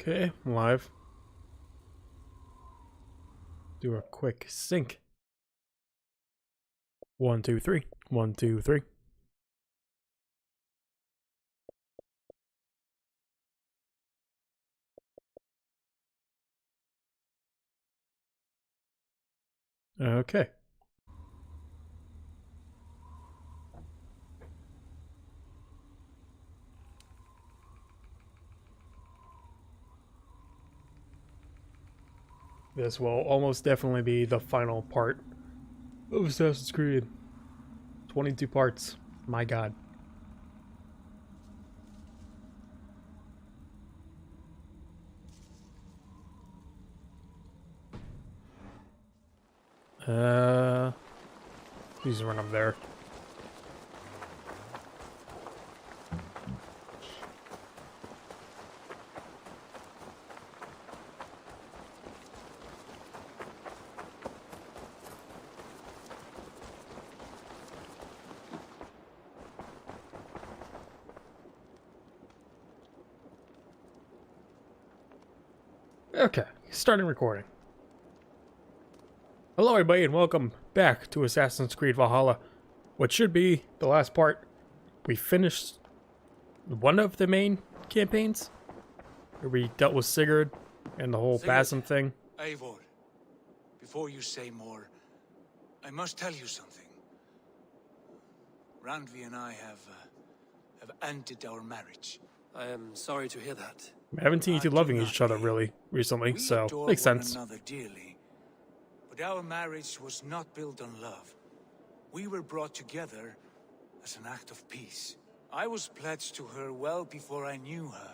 Okay, I'm live. Do a quick sync. 1, 2, 3. 1, 2, 3. Okay. This will almost definitely be the final part of Assassin's Creed. 22 parts. My god. Please run up there. Okay, starting recording. Hello everybody and welcome back to Assassin's Creed Valhalla. What should be the last part. We finished one of the main campaigns, where we dealt with Sigurd and the whole Basim thing. Eivor, before you say more, I must tell you something. Randvi and I have ended our marriage. I am sorry to hear that. We haven't seen you two loving each other really recently, We so adore makes one sense. another dearly, but our marriage was not built on love. We were brought together as an act of peace. I was pledged to her well before I knew her,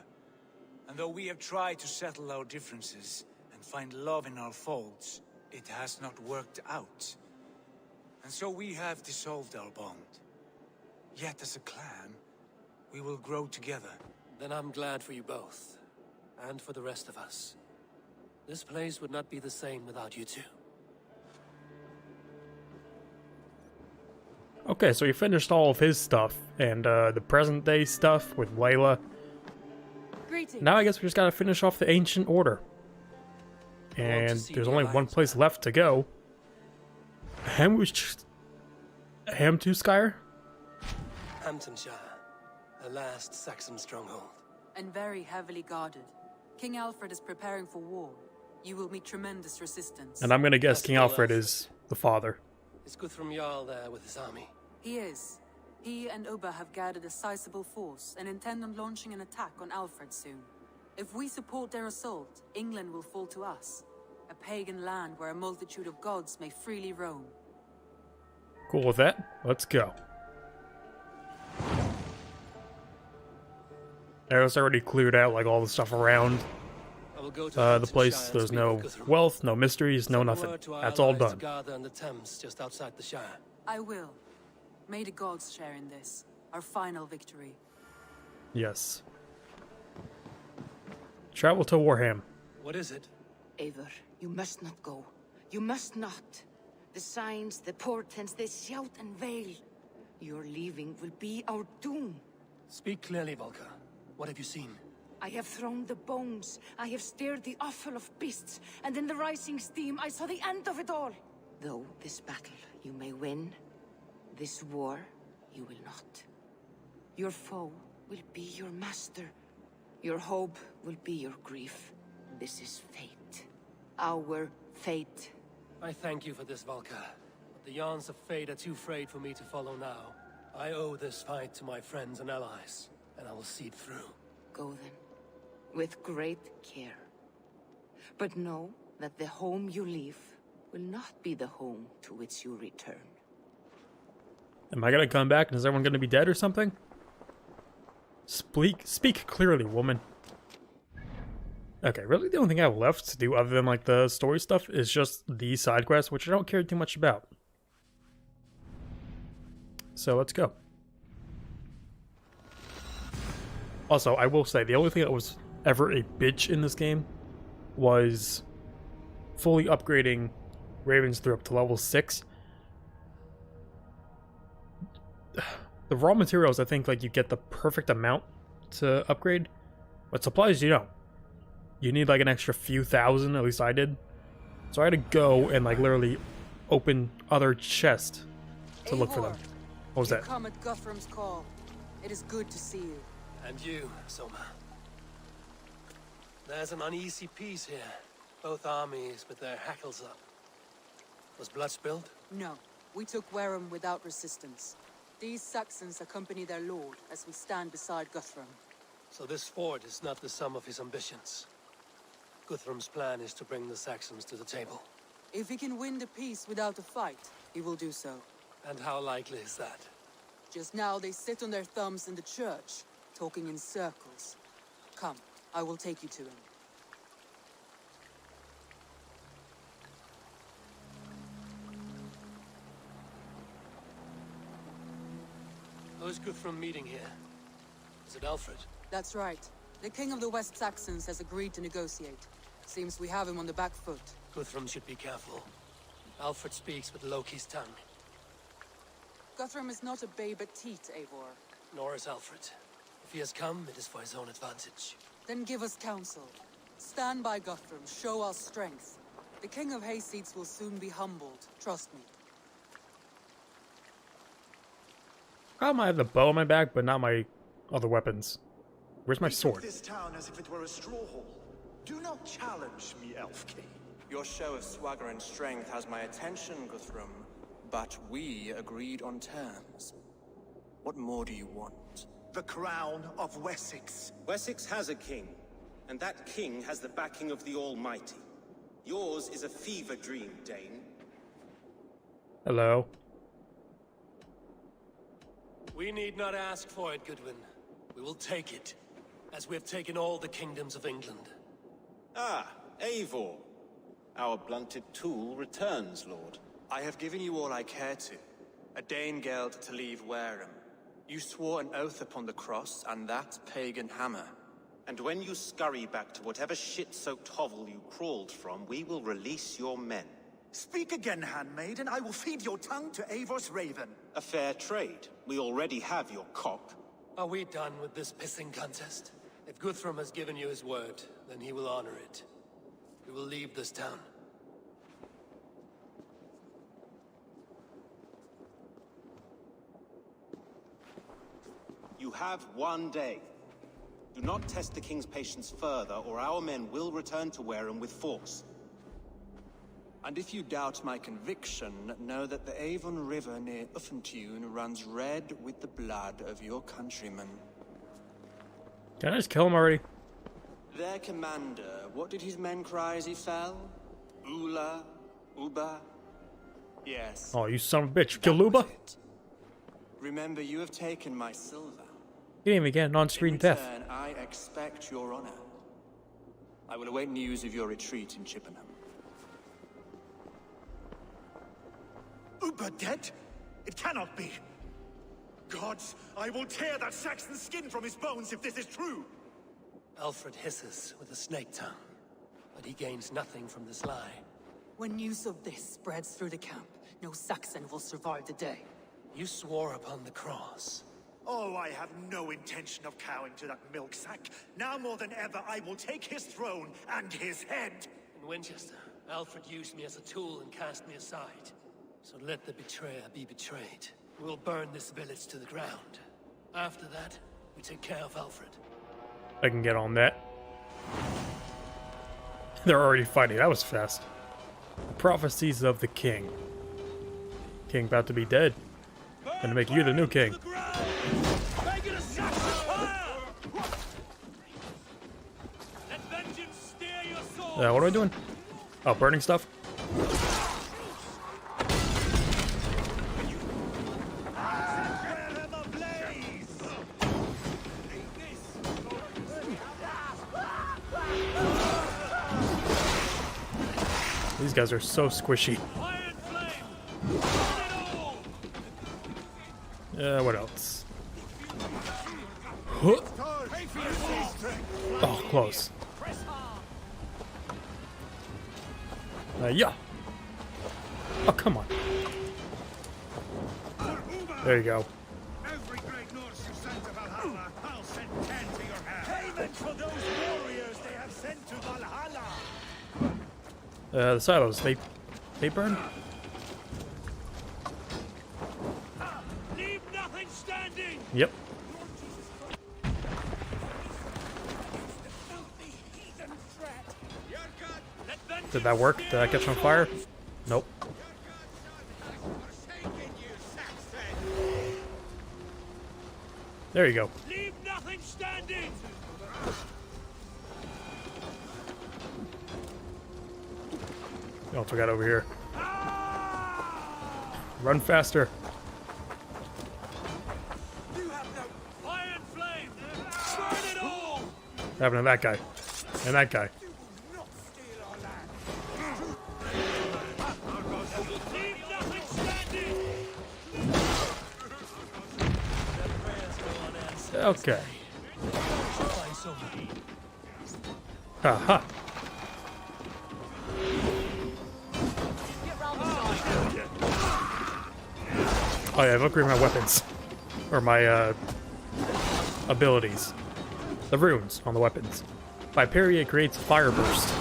and though we have tried to settle our differences and find love in our faults, it has not worked out. And so we have dissolved our bond. Yet as a clan, we will grow together. Then I'm glad for you both, and for the rest of us. This place would not be the same without you two. Okay, so you finished all of his stuff, and the present day stuff with Layla. Greetings. Now I guess we just gotta finish off the Ancient Order. And there's only one place left to go. Hamtuskire? Hamptonshire, the last Saxon stronghold. And very heavily guarded. King Alfred is preparing for war. You will meet tremendous resistance. And I'm gonna guess That's King still Alfred Alfred. is the father. Is Guthrum Jarl there with his army? He is. He and Ubba have gathered a sizable force and intend on launching an attack on Alfred soon. If we support their assault, England will fall to us. A pagan land where a multitude of gods may freely roam. Cool with that? Let's go. It's already cleared out like all the stuff around I will go to the Hamptonshire place. and There's speak no with Guthrum. wealth, no mysteries, no Send nothing. word to our That's all allies to done. gather on the Thames just outside the Shire. I will. May the gods share in this, our final victory. Yes. Travel to Warham. What is it? Eivor, you must not go. You must not. The signs, the portents, they shout and wail. Your leaving will be our doom. Speak clearly, Volker. What have you seen? I have thrown the bones. I have stirred the offal of beasts. And in the rising steam, I saw the end of it all. Though this battle you may win, this war you will not. Your foe will be your master. Your hope will be your grief. This is fate. Our fate. I thank you for this, Volker. But the yarns of fate are too frayed for me to follow now. I owe this fight to my friends and allies, and I will see it through. Go then, with great care. But know that the home you leave will not be the home to which you return. Am I gonna come back and is everyone gonna be dead or something? Speak clearly, woman. Okay, really the only thing I have left to do other than like the story stuff is just the side quests, which I don't care too much about. So let's go. Also, I will say, the only thing that was ever a bitch in this game was fully upgrading Ravensthorpe up to level 6. The raw materials, I think, like, you get the perfect amount to upgrade, but supplies you don't. you need like an extra few thousand, at least I did. So I had to go and like literally open other chests to look for them. What was that? Come at Guthrum's call. It is good to see you. And you, Soma. There's an uneasy peace here. Both armies with their hackles up. Was blood spilled? No, we took Wareham without resistance. These Saxons accompany their lord as we stand beside Guthrum. So this fort is not the sum of his ambitions. Guthrum's plan is to bring the Saxons to the table. If he can win the peace without a fight, he will do so. And how likely is that? Just now they sit on their thumbs in the church, talking in circles. Come, I will take you to him. How is Guthrum meeting here? Is it Alfred? That's right. The king of the West Saxons has agreed to negotiate. Seems we have him on the back foot. Guthrum should be careful. Alfred speaks with Loki's tongue. Guthrum is not a babe at teat, Eivor. Nor is Alfred. If he has come, it is for his own advantage. Then give us counsel. Stand by Guthrum, show our strength. The king of Hayseeds will soon be humbled, trust me. How come I have the bow on my back, but not my other weapons? Where's my sword? This town as if it were a straw hall. Do not challenge me, Elf King. Your show of swagger and strength has my attention, Guthrum. But we agreed on terms. What more do you want? The crown of Wessex. Wessex has a king, and that king has the backing of the Almighty. Yours is a fever dream, Dane. Hello. We need not ask for it, Goodwin. We will take it, as we have taken all the kingdoms of England. Ah, Eivor. Our blunted tool returns, Lord. I have given you all I care to. A Danegeld to leave Wareham. You swore an oath upon the cross, and that pagan hammer. And when you scurry back to whatever shit-soaked hovel you crawled from, we will release your men. Speak again, handmaid, and I will feed your tongue to Eivor's raven. A fair trade. We already have your cock. Are we done with this pissing contest? If Guthrum has given you his word, then he will honor it. We will leave this town. You have one day. Do not test the king's patience further, or our men will return to Wareham with force. And if you doubt my conviction, know that the Avon River near Uffentune runs red with the blood of your countrymen. Can I just kill him already? Their commander, what did his men cry as he fell? Ula? Uba? Yes. Oh, you son of a bitch. You killed that was Luba? it. Remember, you have taken my silver. You didn't even get an on-screen In death. return, I expect your honor. I will await news of your retreat in Chippenham. Uber dead? It cannot be. Gods, I will tear that Saxon skin from his bones if this is true. Alfred hisses with a snake tongue, but he gains nothing from this lie. When news of this spreads through the camp, no Saxon will survive the day. You swore upon the cross. Oh, I have no intention of cowing to that milk sack. Now more than ever, I will take his throne and his head. In Winchester, Alfred used me as a tool and cast me aside. So let the betrayer be betrayed. We will burn this village to the ground. After that, we take care of Alfred. I can get on that. They're already fighting. That was fast. The prophecies of the king. King about to be dead. Gonna make you the new king. What am I doing? Oh, burning stuff? These guys are so squishy. What else? Huh. Oh, close. Yeah. Oh, come on. There you go. Every great Norse you sent to Valhalla, I'll send 10 to your hand. Payment for those warriors they have sent to Valhalla. The silos, they burn? Leave nothing standing! Yep. Did that work? Did that catch on fire? Nope. There you go. Leave nothing standing! Oh, forgot over here. Run faster. Fire and flame! Burn it all! What happened to that guy? And that guy. Leave nothing standing! Okay. Ha ha. Oh yeah, I've upgraded my weapons. Or my, abilities. The runes on the weapons. By parry, it creates fire burst.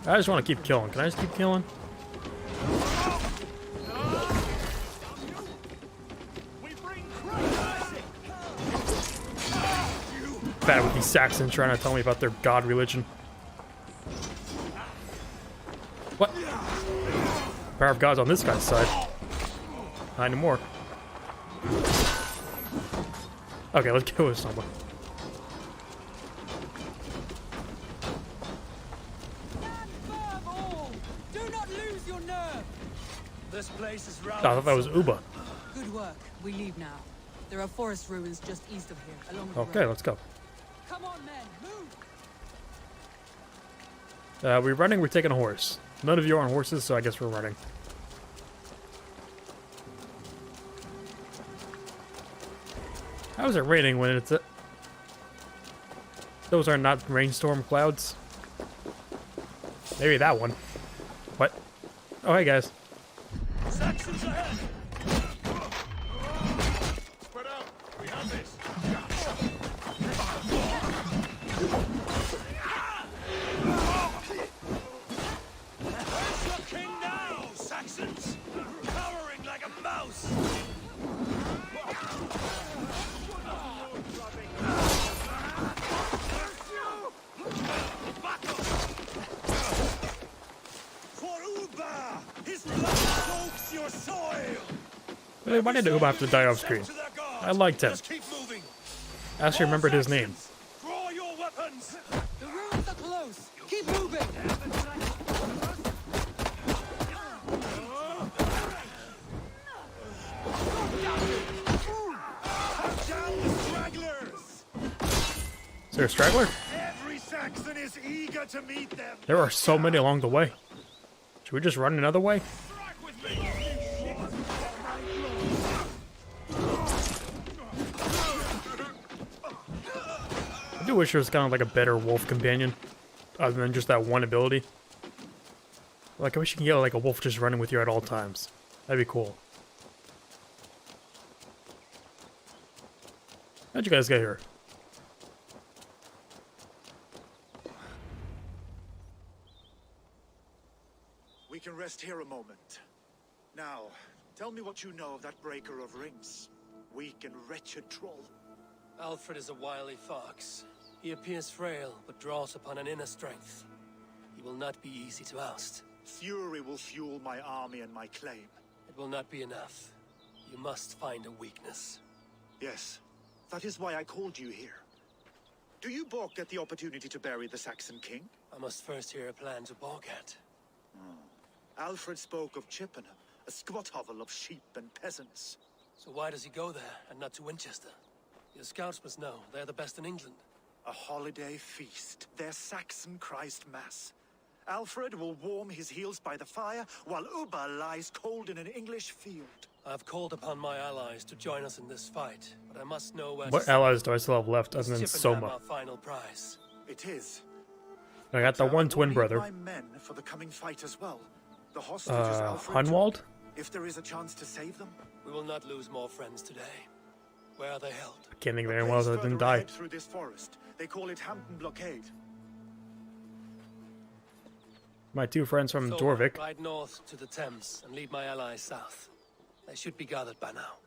I just want to keep killing. Can I just keep killing? Bad with these Saxons trying to tell me about their god religion. What? Power of God's on this guy's side. Not anymore. Okay, let's go with someone. Do not lose your nerve. This place is Oh, round. I thought that was Uba. Good work. We leave now. There are forest ruins just east of here, along the Okay, road. let's go. Come on, men, move. We're running, we're taking a horse. None of you are on horses, so I guess we're running. How is it raining when it's those are not rainstorm clouds? Maybe that one. What? Oh, hey guys. Saxons ahead! Spread out. We have this. Where's your king now, Saxons? Cowering like a mouse! For Uba! His blood soaks your soil! Why did Uba have to die off screen? To their guard. I liked him. Just keep moving. I actually remembered his name. Draw your weapons! The ruins are close. Keep moving. Cut down the stragglers! Is there a straggler? Every Saxon is eager to meet them! There are so many along the way. Should we just run another way? Strike with me! I do wish there was kind of like a better wolf companion, other than just that one ability. Like, I wish you could get like a wolf just running with you at all times. That'd be cool. How'd you guys get here? We can rest here a moment. Now, tell me what you know of that breaker of rings. Weak and wretched troll. Alfred is a wily fox. He appears frail, but draws upon an inner strength. He will not be easy to oust. Fury will fuel my army and my claim. It will not be enough. You must find a weakness. Yes, that is why I called you here. Do you balk at the opportunity to bury the Saxon king? I must first hear a plan to balk at. Alfred spoke of Chippenham, a squat hovel of sheep and peasants. So why does he go there, and not to Winchester? Your scouts must know, they're the best in England. A holiday feast, their Saxon Christ Mass. Alfred will warm his heels by the fire, while Uba lies cold in an English field. I've called upon my allies to join us in this fight, but I must know where What to allies do I still have left other Is than Chippenham Soma? our final prize. It is. I got the But, one will twin lead brother. my men for the coming fight as well. The hostages Alfred Hunwald? took, if there is a chance to save them. We will not lose more friends today. Where are they held? Can't think of A anyone else place that didn't further die. ahead through this forest. They call it Hampton Blockade. My two friends from Thor, Dorvik. ride north to the Thames and lead my allies south. They should be gathered by now.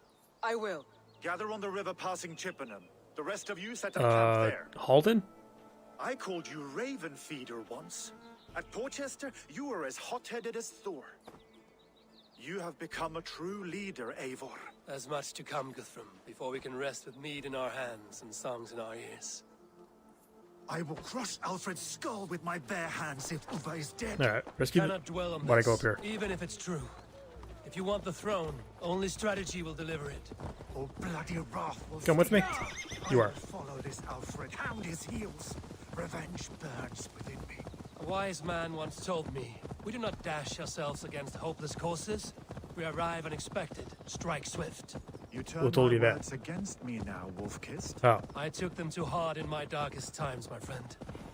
I will. Gather on the river passing Chippenham. The rest of you set up camp there. Halden? I called you Raven Feeder once. At Porchester, you were as hot-headed as Thor. You have become a true leader, Eivor. There's much to come, Guthrum, before we can rest with mead in our hands and songs in our ears. I will crush Alfred's skull with my bare hands if Uva is dead. Alright, rescue Cannot dwell on Why'd I this, go up here? even if it's true. If you want the throne, only strategy will deliver it. Oh, bloody wrath will Come with me. You are. follow this Alfred, hound his heels. Revenge burns within me. A wise man once told me, we do not dash ourselves against hopeless courses. We arrive unexpected, strike swift. You turn Who told my you that? words against me now, Wolf-Kissed. Oh. I took them too hard in my darkest times, my friend.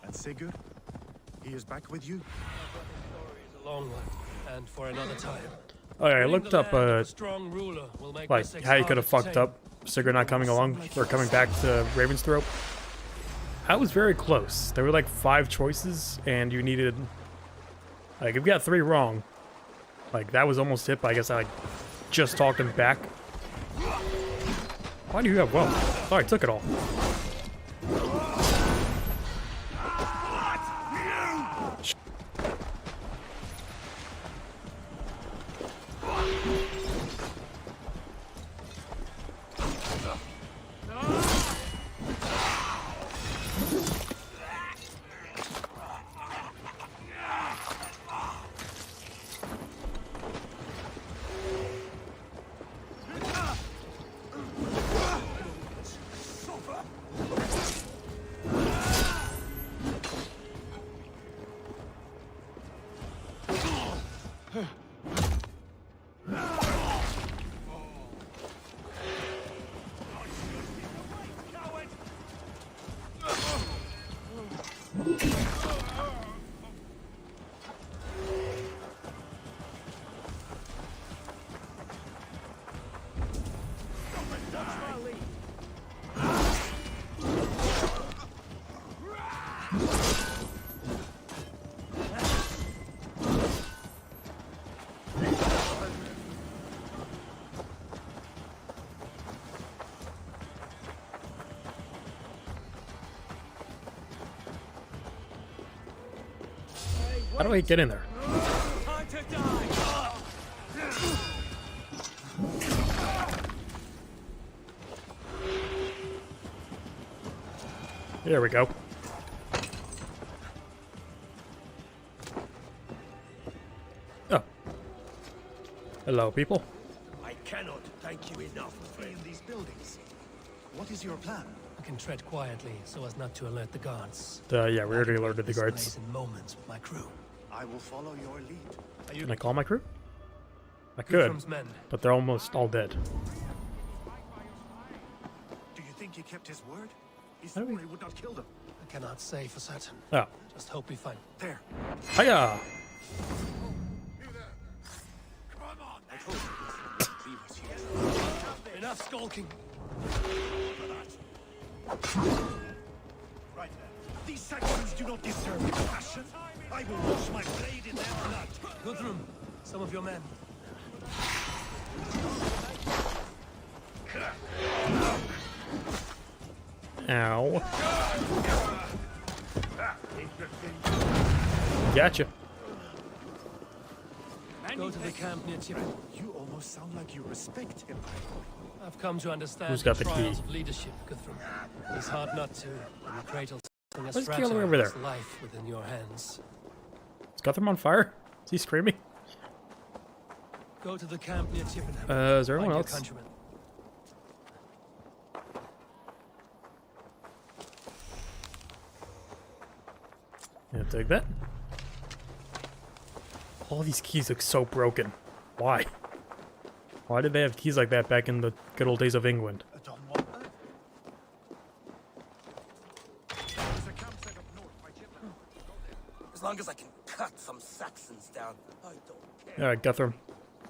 And Sigurd? He is back with you? It's a long one, and for another time. Oh yeah, I Winning looked the up land of a strong ruler will make like mistakes how you could have harder to fucked tame. up Sigurd not coming along or coming back to Raven's Throat. I was very close. There were like 5 choices and you needed like if you got 3 wrong, like that was almost it, but I guess I like just talked him back. Why do you have wealth? Oh, I took it all. How do I get in there? Time to die! There we go. Oh. Hello, people. I cannot thank you enough, friend. In these buildings. What is your plan? I can tread quietly so as not to alert the guards. Yeah, we already alerted the This guards. place in moments with my crew. I will follow your lead. Are you Can I call my crew? I could, Guthrum's men? but they're almost all dead. Do you think he kept his word? He do swore we- he would not kill them. I cannot say for certain. Oh. Just hope we find. There. Hiya! Enough skulking. Right there. These Saxons do not deserve compassion. I will wash my blade in their blood. Guthrum, some of your men. Ow. Gotcha. Go to the camp near Chippenham. You almost sound like you respect him. I've come to understand Who's got the trials key? of leadership, Guthrum. It's hard not to when you cradle something as What's the other fragile way over there? as life within your hands. Is Guthrum on fire? Is he screaming? Go to the camp near Chippenham. Is there anyone Find your else? countrymen. Yeah, take that. All these keys look so broken. Why? Why did they have keys like that back in the good old days of England? I don't want that. There's a campsite up north by Chippenham. As long as I can cut some Saxons down, I don't care. Alright, Guthrum.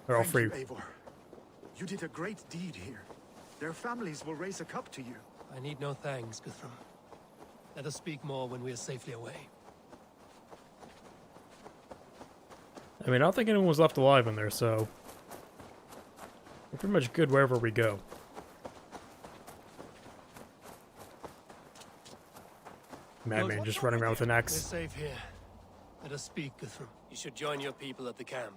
They're all Thank free. you, Eivor. You did a great deed here. Their families will raise a cup to you. I need no thanks, Guthrum. Let us speak more when we are safely away. I mean, I don't think anyone was left alive in there, so we're pretty much good wherever we go. Madman just running around with an We're axe. safe here. Let us speak, Guthrum. You should join your people at the camp.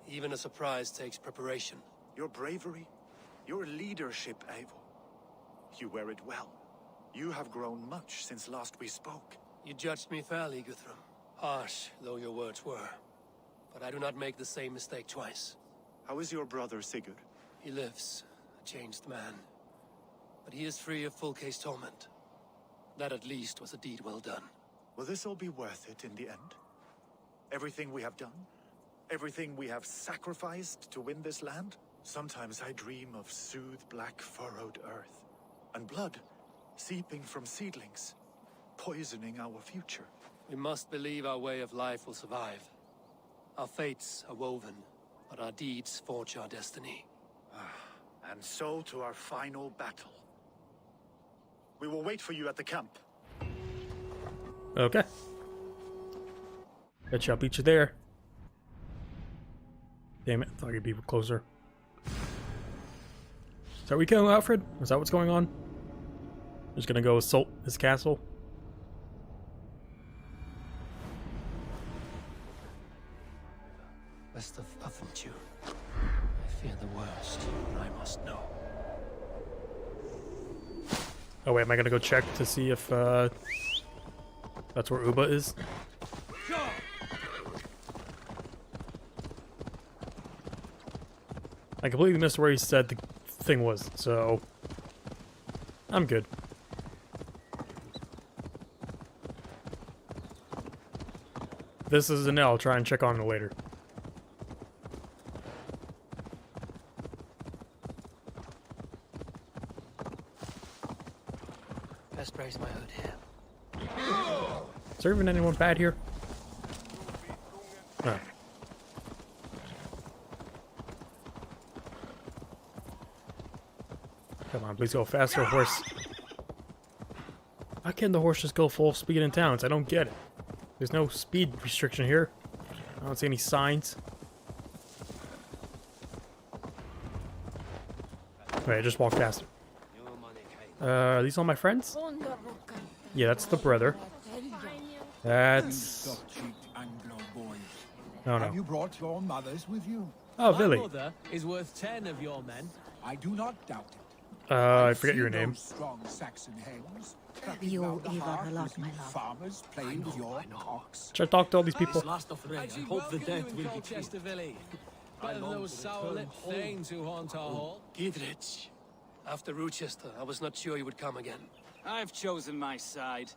Even a surprise takes preparation. Your bravery, your leadership, Eivor. You wear it well. You have grown much since last we spoke. You judged me fairly, Guthrum. Harsh though your words were. But I do not make the same mistake twice. How is your brother Sigurd? He lives, a changed man. But he is free of full case torment. That at least was a deed well done. Will this all be worth it in the end? Everything we have done? Everything we have sacrificed to win this land? Sometimes I dream of soothed black furrowed earth, and blood seeping from seedlings, poisoning our future. We must believe our way of life will survive. Our fates are woven, but our deeds forge our destiny. And so to our final battle. We will wait for you at the camp. Okay. Bet you I'll beat you there. Damn it, I thought you'd be closer. So are we killing Alfred? Is that what's going on? Just gonna go assault his castle? West of Uffentune. I fear the worst, but I must know. Oh wait, am I gonna go check to see if that's where Uba is? I completely missed where he said the thing was, so I'm good. This is an L. I'll try and check on it later. Best raise my hood here. Is there even anyone bad here? Oh. Come on, please go faster, horse. Why can't the horse just go full speed in towns? I don't get it. There's no speed restriction here. I don't see any signs. Wait, I just walked past it. Are these all my friends? Yeah, that's the brother. That's... Oh Have you no. brought your mothers with you? Oh, My Billy. mother is worth 10 of your men. I do not doubt it. I I've forget your seen name. those strong Saxon hens You round the Ivar hearth a lot, with my you love. farmers playing with your cocks. Should I talk to all these people? This last of rain. I hope the death will be Colchester Valley. Better than those sour-lipped thanes who haunt our hall. Gidrich. After Rochester, I was not sure you would come again. I've chosen my side.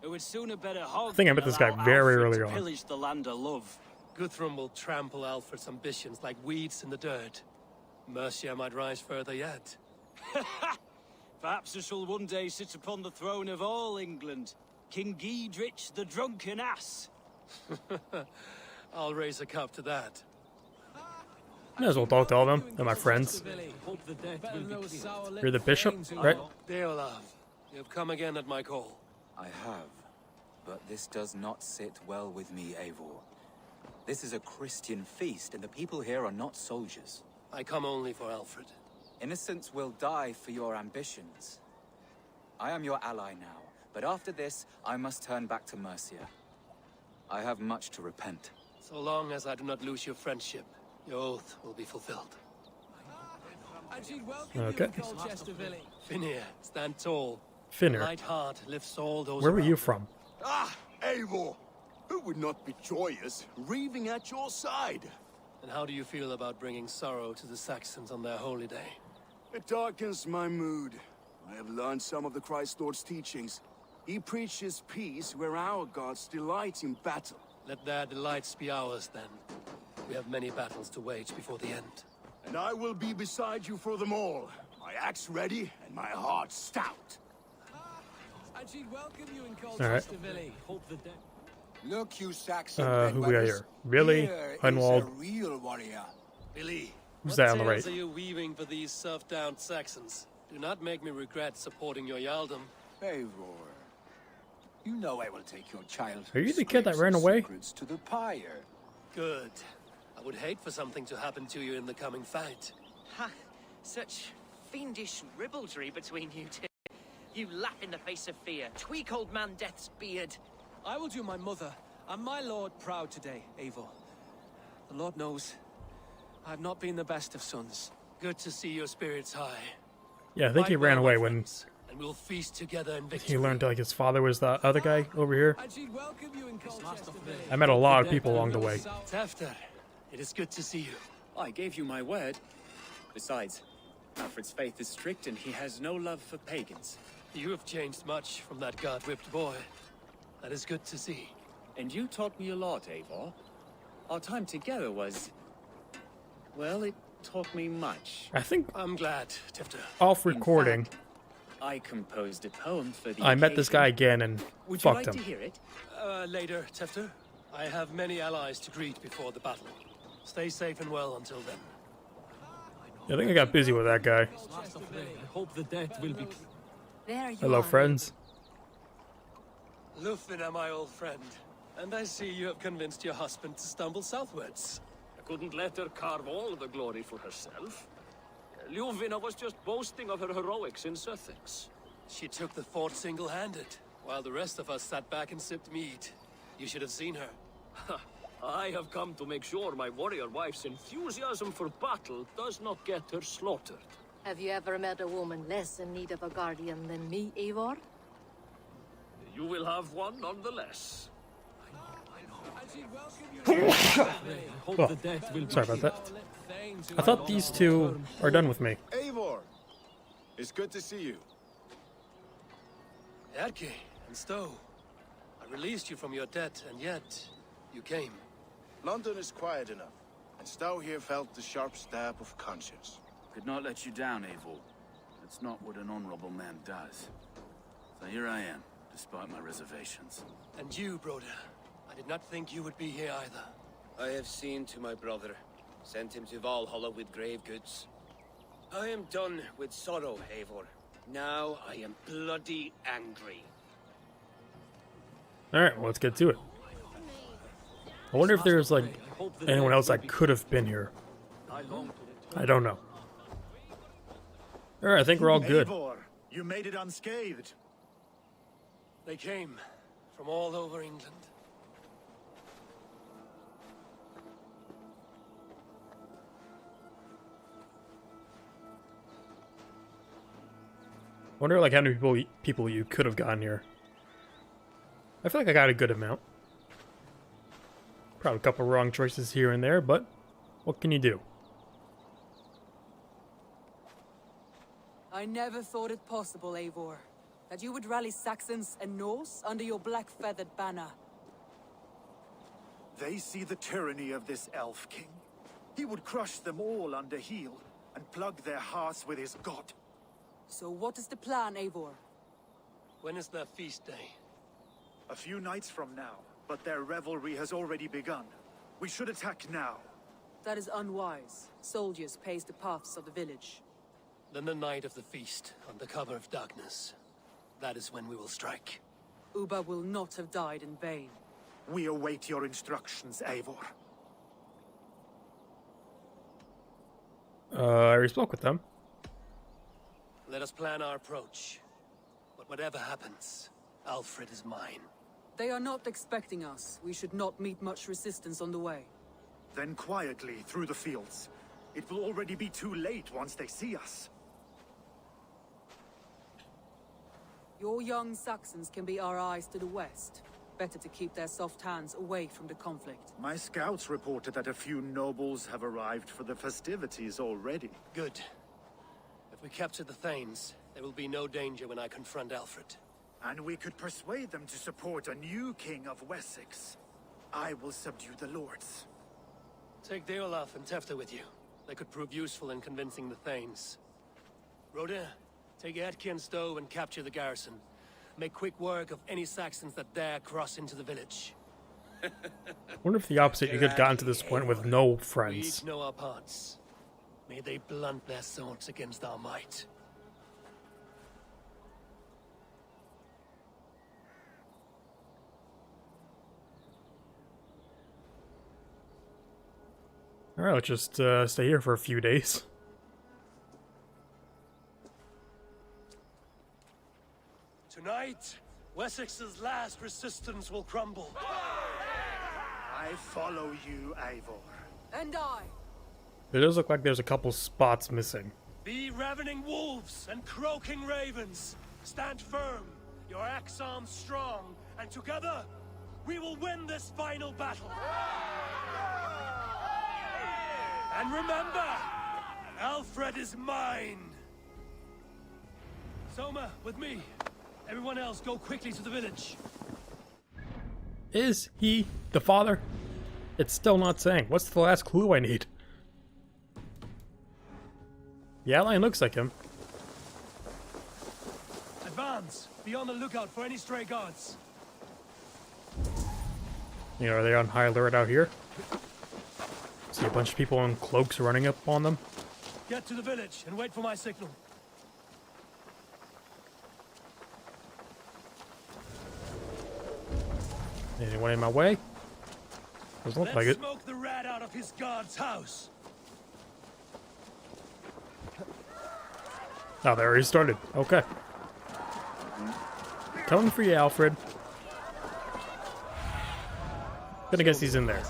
It would sooner bet a hog I think I met than this guy allow very Alfred early to on. pillage the land of love. Guthrum will trample Alfred's ambitions like weeds in the dirt. Mercia might rise further yet. Perhaps I shall one day sit upon the throne of all England. King Giedrich the drunken ass. I'll raise a cup to that. May as well talk to all of them. They're my friends. Hope the death will be clear. You're the bishop, right? Deolav, you have come again at my call. I have, but this does not sit well with me, Eivor. This is a Christian feast, and the people here are not soldiers. I come only for Alfred. Innocents will die for your ambitions. I am your ally now, but after this, I must turn back to Mercia. I have much to repent. So long as I do not lose your friendship, your oath will be fulfilled. And she'd welcome Okay. you in Colchester Valley. Finir, stand tall. Finir. Light heart lifts all those Where were around. you from? Ah, Eivor! Who would not be joyous, raving at your side? And how do you feel about bringing sorrow to the Saxons on their holy day? It darkens my mood. I have learned some of the Christ Lord's teachings. He preaches peace where our gods delight in battle. Let their delights be ours, then. We have many battles to wage before the end. And I will be beside you for them all. My axe ready and my heart stout. And she'd welcome you in All right. Colchester Valley. Hope the death. Look, you Saxon Who we got bedwetters. here? Billy, Here is Hunwald. a real warrior. Billy, Who's what that on the tales right? are you weaving for these serf-down Saxons? Do not make me regret supporting your Jarldom. Eivor, you know I will take your child. Are you the kid that ran away? To the pyre. Good. I would hate for something to happen to you in the coming fight. Ha! Such fiendish ribaldry between you two. You laugh in the face of fear. Tweak old man Death's beard. I will do my mother and my lord proud today, Eivor. The Lord knows I've not been the best of sons. Good to see your spirits high. Yeah, I think he ran away when and we'll feast together in victory. he learned like his father was the other guy over here. And she'd welcome you in Colchester. I met a lot of people along the way. Tefter, it is good to see you. I gave you my word. Besides, Alfred's faith is strict and he has no love for pagans. You have changed much from that god-whipped boy. That is good to see. And you taught me a lot, Eivor. Our time together was... well, it taught me much. I think I'm glad, Tefter. off recording, I composed a poem for the I met this guy again and Would you fucked like him. to hear it? Later, Tefter. I have many allies to greet before the battle. Stay safe and well until then. Yeah, I think I got busy with that guy. I hope the death will be... There you Hello, are. friends. Lufina, my old friend. And I see you have convinced your husband to stumble southwards. I couldn't let her carve all the glory for herself. Ljuvina was just boasting of her heroics in Sussex. She took the fort single-handed, while the rest of us sat back and sipped mead. You should have seen her. I have come to make sure my warrior wife's enthusiasm for battle does not get her slaughtered. Have you ever met a woman less in need of a guardian than me, Eivor? You will have one nonetheless. Oh, sorry about that. I thought these two are done with me. Eivor, it's good to see you. Erke and Stowe. I released you from your debt, and yet you came. London is quiet enough, and Stowe here felt the sharp stab of conscience. Could not let you down, Eivor. That's not what an honorable man does. So here I am, despite my reservations. And you, Broder. I did not think you would be here either. I have seen to my brother. Sent him to Valhalla with grave goods. I am done with sorrow, Eivor. Now I am bloody angry. Alright, well, let's get to it. I wonder if there's, like, anyone else that could have been here. I don't know. Alright, I think we're all good. Eivor, you made it unscathed. They came from all over England. Wonder like how many people you could have gotten here. I feel like I got a good amount. Probably a couple wrong choices here and there, but what can you do? I never thought it possible, Eivor, that you would rally Saxons and Norse under your black-feathered banner. They see the tyranny of this elf king. He would crush them all under heel and plug their hearts with his god. So what is the plan, Eivor? When is their feast day? A few nights from now, but their revelry has already begun. We should attack now. That is unwise. Soldiers pace the paths of the village. Then the night of the feast, under cover of darkness. That is when we will strike. Ubba will not have died in vain. We await your instructions, Eivor. I already spoke with them. Let us plan our approach. But whatever happens, Alfred is mine. They are not expecting us. We should not meet much resistance on the way. Then quietly through the fields. It will already be too late once they see us. Your young Saxons can be our eyes to the west. Better to keep their soft hands away from the conflict. My scouts reported that a few nobles have arrived for the festivities already. Good. If we capture the Thanes, there will be no danger when I confront Alfred. And we could persuade them to support a new king of Wessex. I will subdue the lords. Take Deolaf and Tefta with you. They could prove useful in convincing the Thanes. Rhoda, take Edki and Stowe and capture the garrison. Make quick work of any Saxons that dare cross into the village. Wonder if the opposite, you could gotten to this point with no We friends. each know our parts. May they blunt their swords against our might. Alright, let's just stay here for a few days. Tonight, Wessex's last resistance will crumble. I follow you, Eivor. And I. It does look like there's a couple spots missing. Be ravening wolves and croaking ravens. Stand firm, your axe arms strong, and together, we will win this final battle. And remember, Alfred is mine. Soma, with me. Everyone else, go quickly to the village. Is he the father? It's still not saying. What's the last clue I need? The outline looks like him. Advance. Be on the lookout for any stray guards. You know, are they on high alert out here? See a bunch of people in cloaks running up on them. Get to the village and wait for my signal. Anyone in my way? Doesn't look like it. Smoke the rat out of his guard's house. Oh, they already started. Okay. Coming for you, Alfred. Gonna guess he's in there.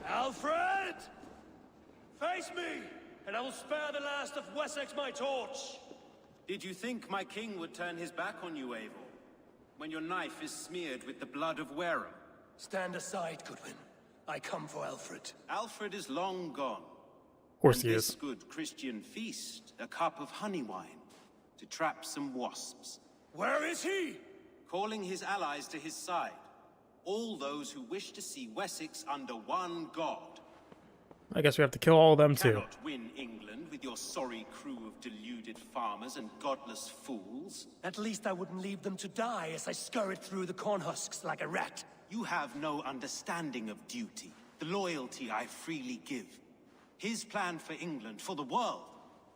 Alfred! Face me, and I will spare the last of Wessex my torch. Did you think my king would turn his back on you, Eivor? When your knife is smeared with the blood of Wareham? Stand aside, Goodwin. I come for Alfred. Alfred is long gone. Of course he This is. good Christian feast, a cup of honey wine, to trap some wasps. Where is he? Calling his allies to his side. All those who wish to see Wessex under one god. I guess we have to kill all of them too. Cannot win England with your sorry crew of deluded farmers and godless fools. At least I wouldn't leave them to die as I scurried through the corn husks like a rat. You have no understanding of duty, the loyalty I freely give. His plan for England, for the world,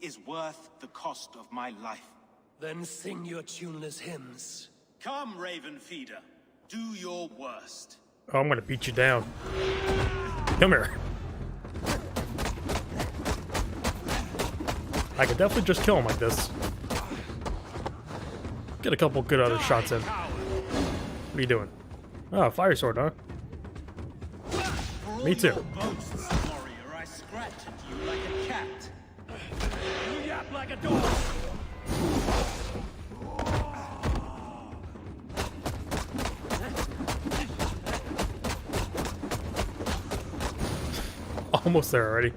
is worth the cost of my life. Then sing your tuneless hymns. Come, Raven Feeder. Do your worst. Oh, I'm gonna beat you down. Come here. I could definitely just kill him like this. Get a couple good other shots in. What are you doing? Oh, fire sword, huh? Me too. Warrior, I scratch at you like a cat. You yap like a dog. Almost there already.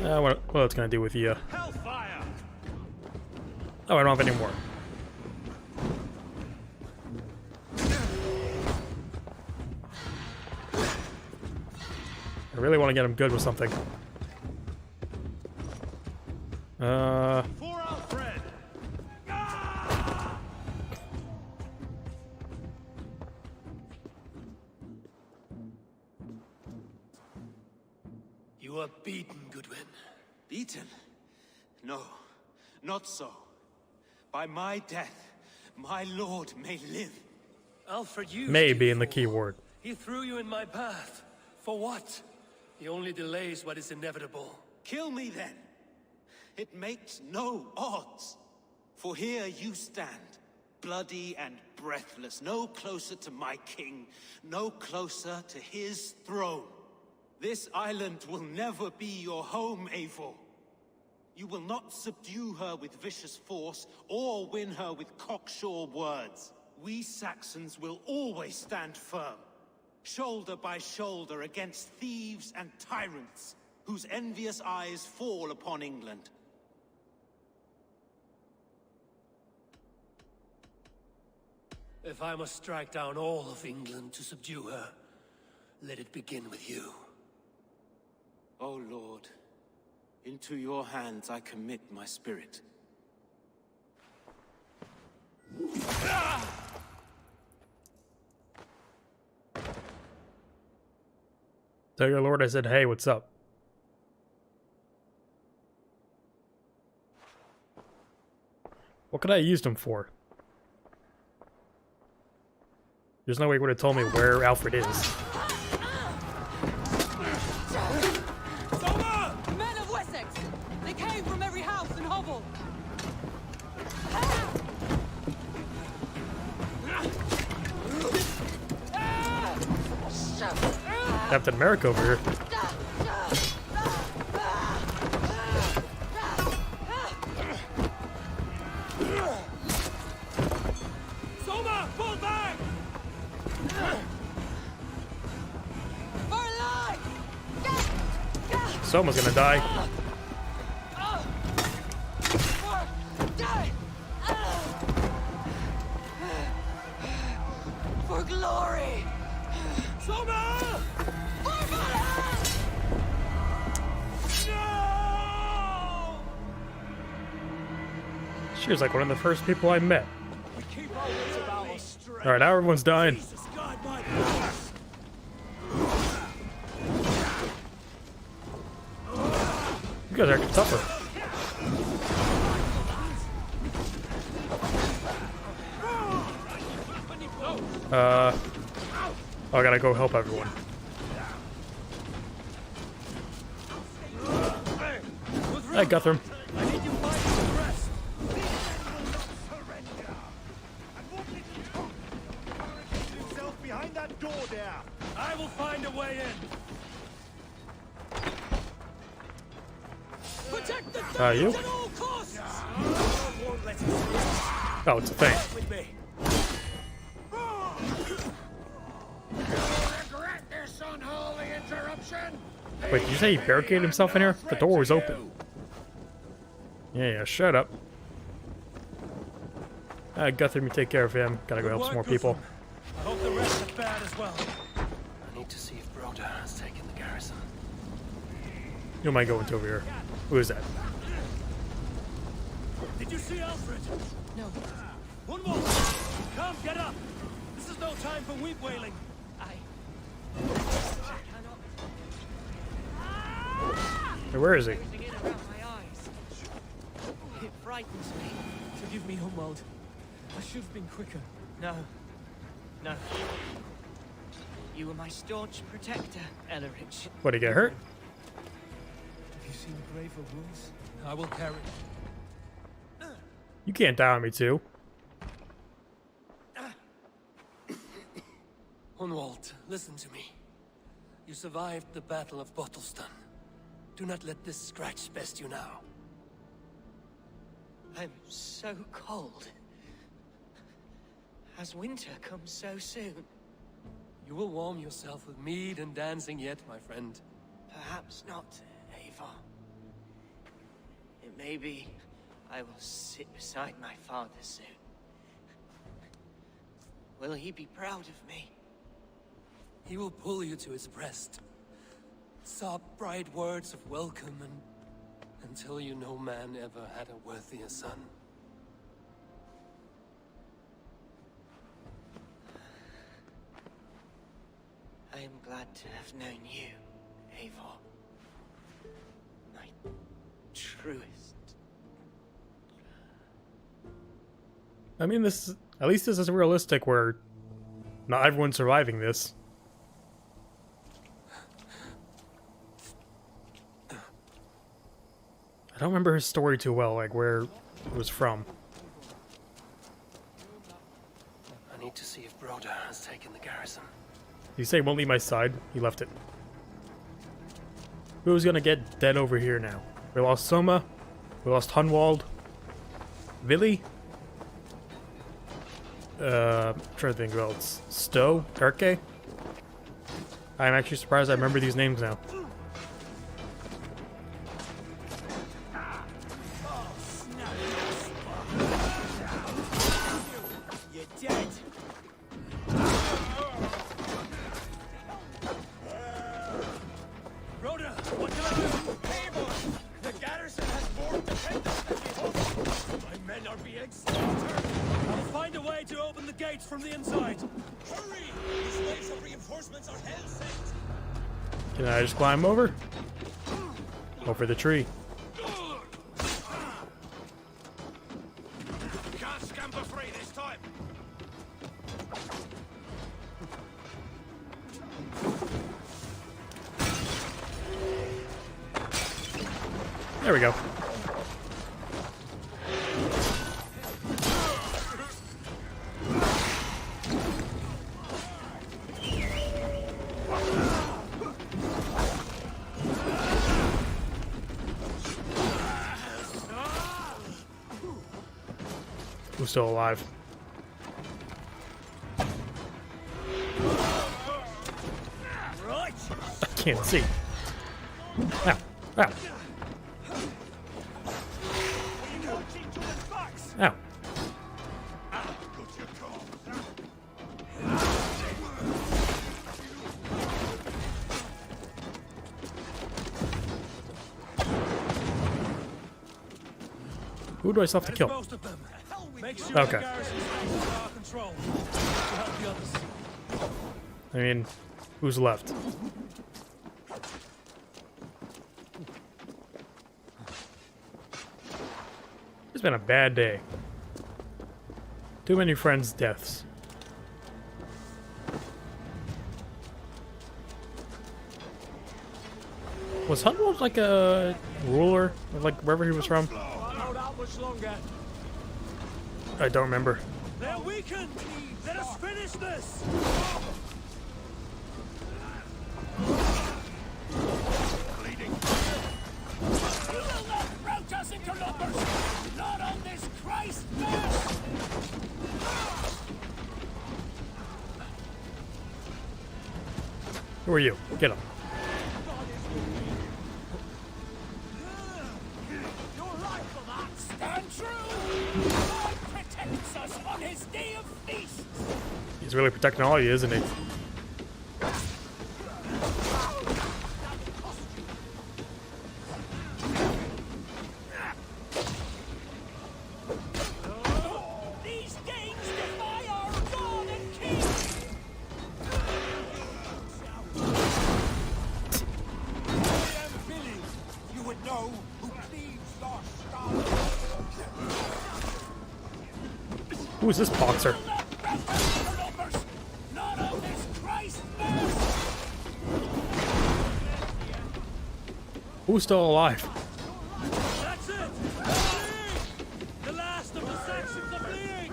What it's gonna do with you? Hellfire! Oh, I don't have any more. I really want to get him good with something. For Alfred! You are beaten, Goodwin. Beaten? No, not so. By my death, my lord may live. Alfred, you May being the key word. He threw you in my path. For what? He only delays what is inevitable. Kill me then. It makes no odds. For here you stand, bloody and breathless, no closer to my king, no closer to his throne. This island will never be your home, Eivor. You will not subdue her with vicious force, or win her with cocksure words. We Saxons will always stand firm, shoulder by shoulder against thieves and tyrants, whose envious eyes fall upon England. If I must strike down all of England to subdue her, let it begin with you. O Lord, into your hands I commit my spirit. Tell your lord I said, hey, what's up? What could I use them for? There's no way he would have told me where Alfred is. Men of Wessex! They came from every house and hovel! Captain America over here. Soma, pull back! Someone's gonna die. For glory! Soma! She was like one of the first people I met. Alright, now everyone's dying. You guys are actually tougher. Oh, I gotta go help everyone. Hey, Guthrum. Behind that door there. I will find a way in. Protect the You? at all costs. Oh, it's a thing. Regret this unholy interruption. Wait, did you say he barricaded himself in here? The door was open. Yeah, shut up. Guthrum, you take care of him. Gotta go help some more people. I hope the rest are bad as well. I need to see if Broder has taken the garrison. You don't mind going to over here. Who is that? Did you see Alfred? No. One more! Come, get up! This is no time for weep wailing. Hey, where is he? It frightens me. Forgive me, Humwald. I should have been quicker. No. No. You were my staunch protector, Ellerich. What, he get hurt? Have you seen graver wounds? I will carry. You can't die on me too. Hunwald, listen to me. You survived the Battle of Bottleston. Do not let this scratch best you now. I'm so cold. Has winter come so soon? You will warm yourself with mead and dancing yet, my friend. Perhaps not, Eivor. It may be I will sit beside my father soon. Will he be proud of me? He will pull you to his breast. Sob bright words of welcome until you no man ever had a worthier son. I am glad to have known you, Eivor. My truest. I mean, at least this is realistic where not everyone's surviving this. I don't remember his story too well, like where it was from. I need to see if Broder has taken the garrison. Did you say he won't leave my side? He left it. Who's gonna get dead over here now? We lost Soma. We lost Hunwald. Vili? I'm trying to think who else. Stowe? Erke? I'm actually surprised I remember these names now. You're dead. Broder, what can I do? Eivor, the garrison has more defenders than we hoped. My men are being slaughtered. I'll find a way to open the gates from the inside. Hurry! These waves of reinforcements are hell-sent. Can I just climb over? Over the tree. Can't scamper free this time. There we go. Who's still alive? Right. I can't see. Ow. Ow. Ow. Who do I still have to kill? Most of them. Make sure Okay. the garrison stays under our control. To help the others. I mean, who's left? It's been a bad day. Too many friends' deaths. Was Hunwald like a ruler, like wherever he was from? Can't hold out much longer. I don't remember. They're weakened. Let us finish this. You will not rout us into numbers! Not on this Christ mass! Who are you? Get him. Your life for that! Stand true! God protects us on his day of feast! He's really protecting all of you, isn't he? These games defy our God and King! I am Billy. You would know who cleaves your skull. Who is this boxer? Not on this Christ mass! Who's still alive? That's it. The last of the Saxons are fleeing.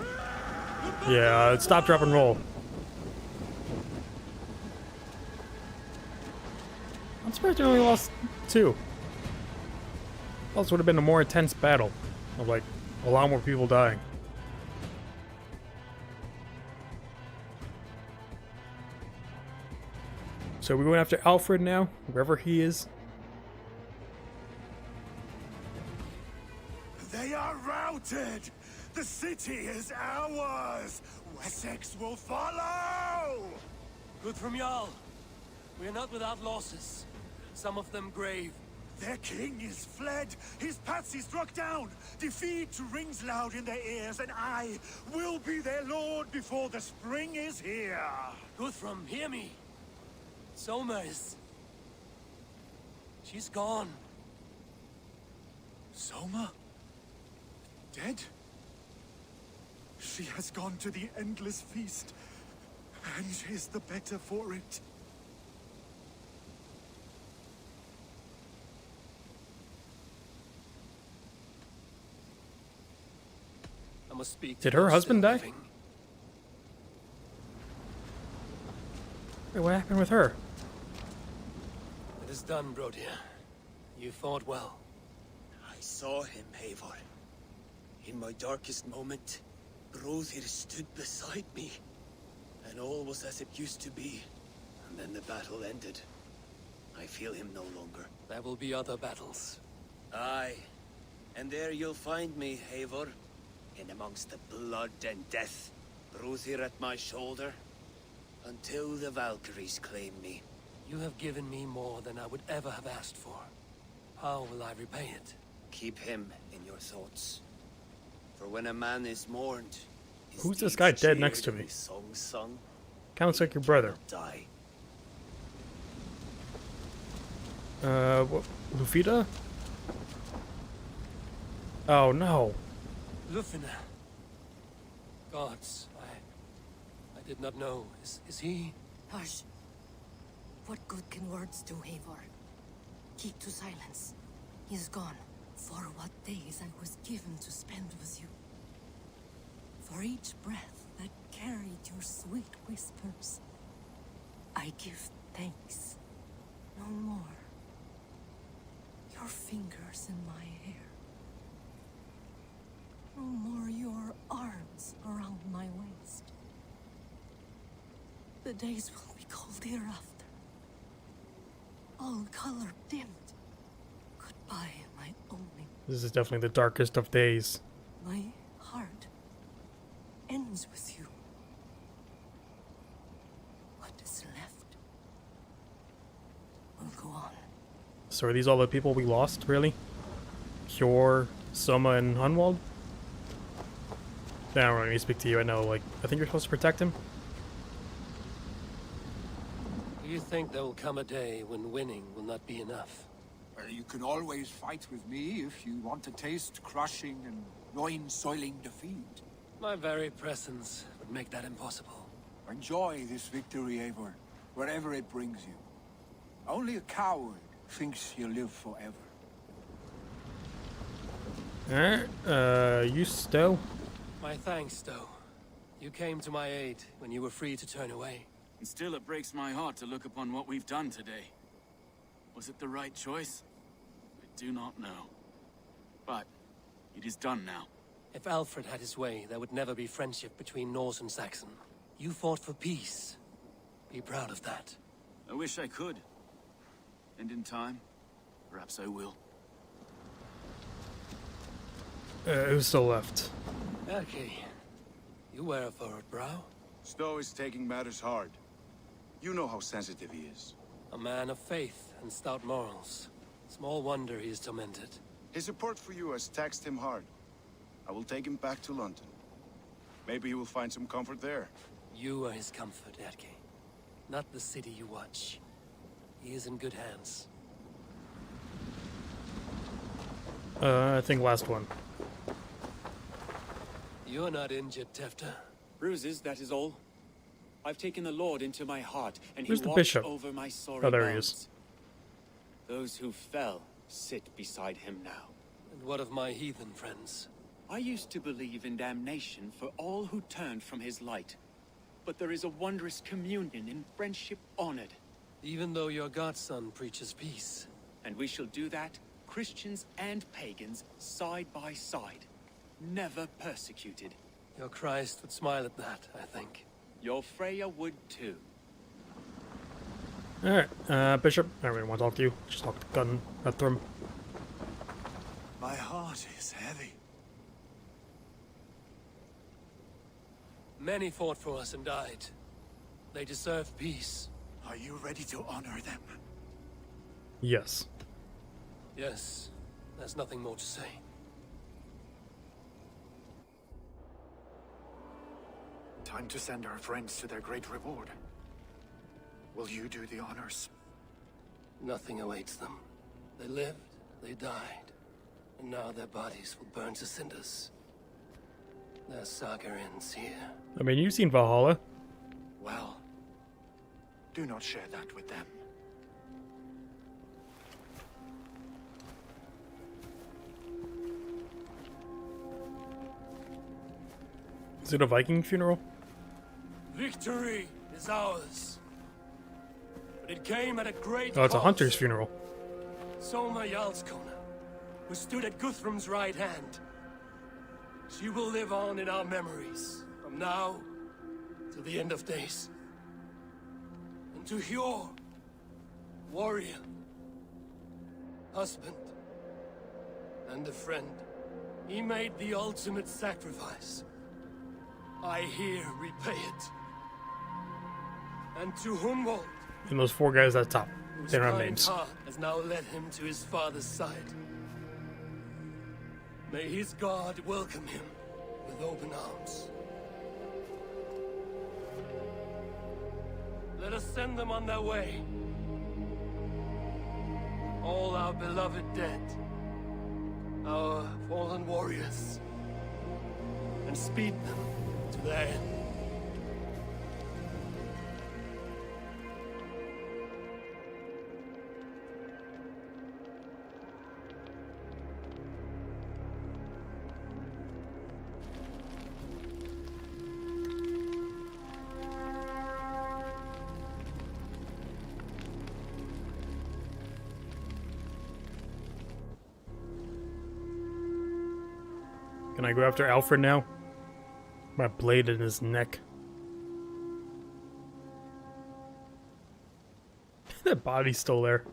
Yeah, stop, drop, and roll. I'm surprised we only lost 2. Else would have been a more intense battle. Of like, a lot more people dying. So we're going after Alfred now, wherever he is. They are routed! The city is ours! Wessex will follow! Good from Jarl. We're not without losses. Some of them grave. Their king is fled! His patsy struck down! Defeat rings loud in their ears, and I will be their lord before the spring is here! Guthrum, hear me. Soma is... She's gone. Soma? Dead? She has gone to the endless feast, and is the better for it. I must speak to Did her those husband still die? living. Wait, what happened with her? It is done, Brodir. You fought well. I saw him, Eivor. In my darkest moment, Brothir stood beside me. And all was as it used to be. And then the battle ended. I feel him no longer. There will be other battles. Aye. And there you'll find me, Eivor. In amongst the blood and death. Brothir at my shoulder. Until the Valkyries claim me. You have given me more than I would ever have asked for. How will I repay it? Keep him in your thoughts. For when a man is mourned, his Who's this deeds guy dead cheered next to and me? his songs sung, Kind of looks like your brother. die. What? Lufita? Oh no. Lufina. Gods, I did not know. Is he? Hush. What good can words do, Eivor? Keep to silence. He is gone. For what days I was given to spend with you. For each breath that carried your sweet whispers, I give thanks. No more. Your fingers in my hair. No more your arms around my waist. The days will be cold hereafter. All color dimmed. Goodbye, my only. This is definitely the darkest of days. My heart ends with you. What is left will go on. So are these all the people we lost, really? Kjor, Soma, and Hunwald? I don't really need to speak to you, I know, like, I think you're supposed to protect him? Do you think there will come a day when winning will not be enough? Well, you can always fight with me if you want to taste crushing and loin-soiling defeat. My very presence would make that impossible. Enjoy this victory, Eivor, wherever it brings you. Only a coward thinks he'll live forever. Alright, you Stowe? My thanks, Stowe. You came to my aid when you were free to turn away. And still it breaks my heart to look upon what we've done today. Was it the right choice? I do not know. But it is done now. If Alfred had his way, there would never be friendship between Norse and Saxon. You fought for peace. Be proud of that. I wish I could. And in time, perhaps I will. Who's still left? Okay. You wear a furrowed brow. Stowe is taking matters hard. You know how sensitive he is. A man of faith and stout morals. Small wonder he is tormented. His support for you has taxed him hard. I will take him back to London. Maybe he will find some comfort there. You are his comfort, Erke. Not the city you watch. He is in good hands. I think last one. You're not injured, Tefta. Bruises, that is all. I've taken the Lord into my heart, and Where's he the watched bishop? over my sorry Oh, there he bones. is. Those who fell sit beside him now. And what of my heathen friends? I used to believe in damnation for all who turned from his light. But there is a wondrous communion in friendship honored. Even though your godson preaches peace. And we shall do that, Christians and pagans, side by side. Never persecuted. Your Christ would smile at that, I think. Your Freya would too. Alright, Bishop, I don't really want to talk to you. Just talk to Gun at Thrum. My heart is heavy. Many fought for us and died. They deserve peace. Are you ready to honor them? Yes. Yes. There's nothing more to say. Time to send our friends to their great reward. Will you do the honors? Nothing awaits them. They lived, they died, and now their bodies will burn to cinders. Their saga ends here. I mean, you've seen Valhalla. Well, do not share that with them. Is it a Viking funeral? Victory is ours. But it came at a great Oh, it's a cost. hunter's funeral. Soma Jarlskona, who stood at Guthrum's right hand. She will live on in our memories, from now to the end of days. And to Hjor, warrior, husband, and a friend, he made the ultimate sacrifice. I here repay it. And to Hunwald, And those four guys at the top. whose They don't have kind names. heart has now led him to his father's side. May his God welcome him with open arms. Let us send them on their way. all our beloved dead, our fallen warriors, and speed them to their end. Can I go after Alfred now? My blade in his neck. That body's still there.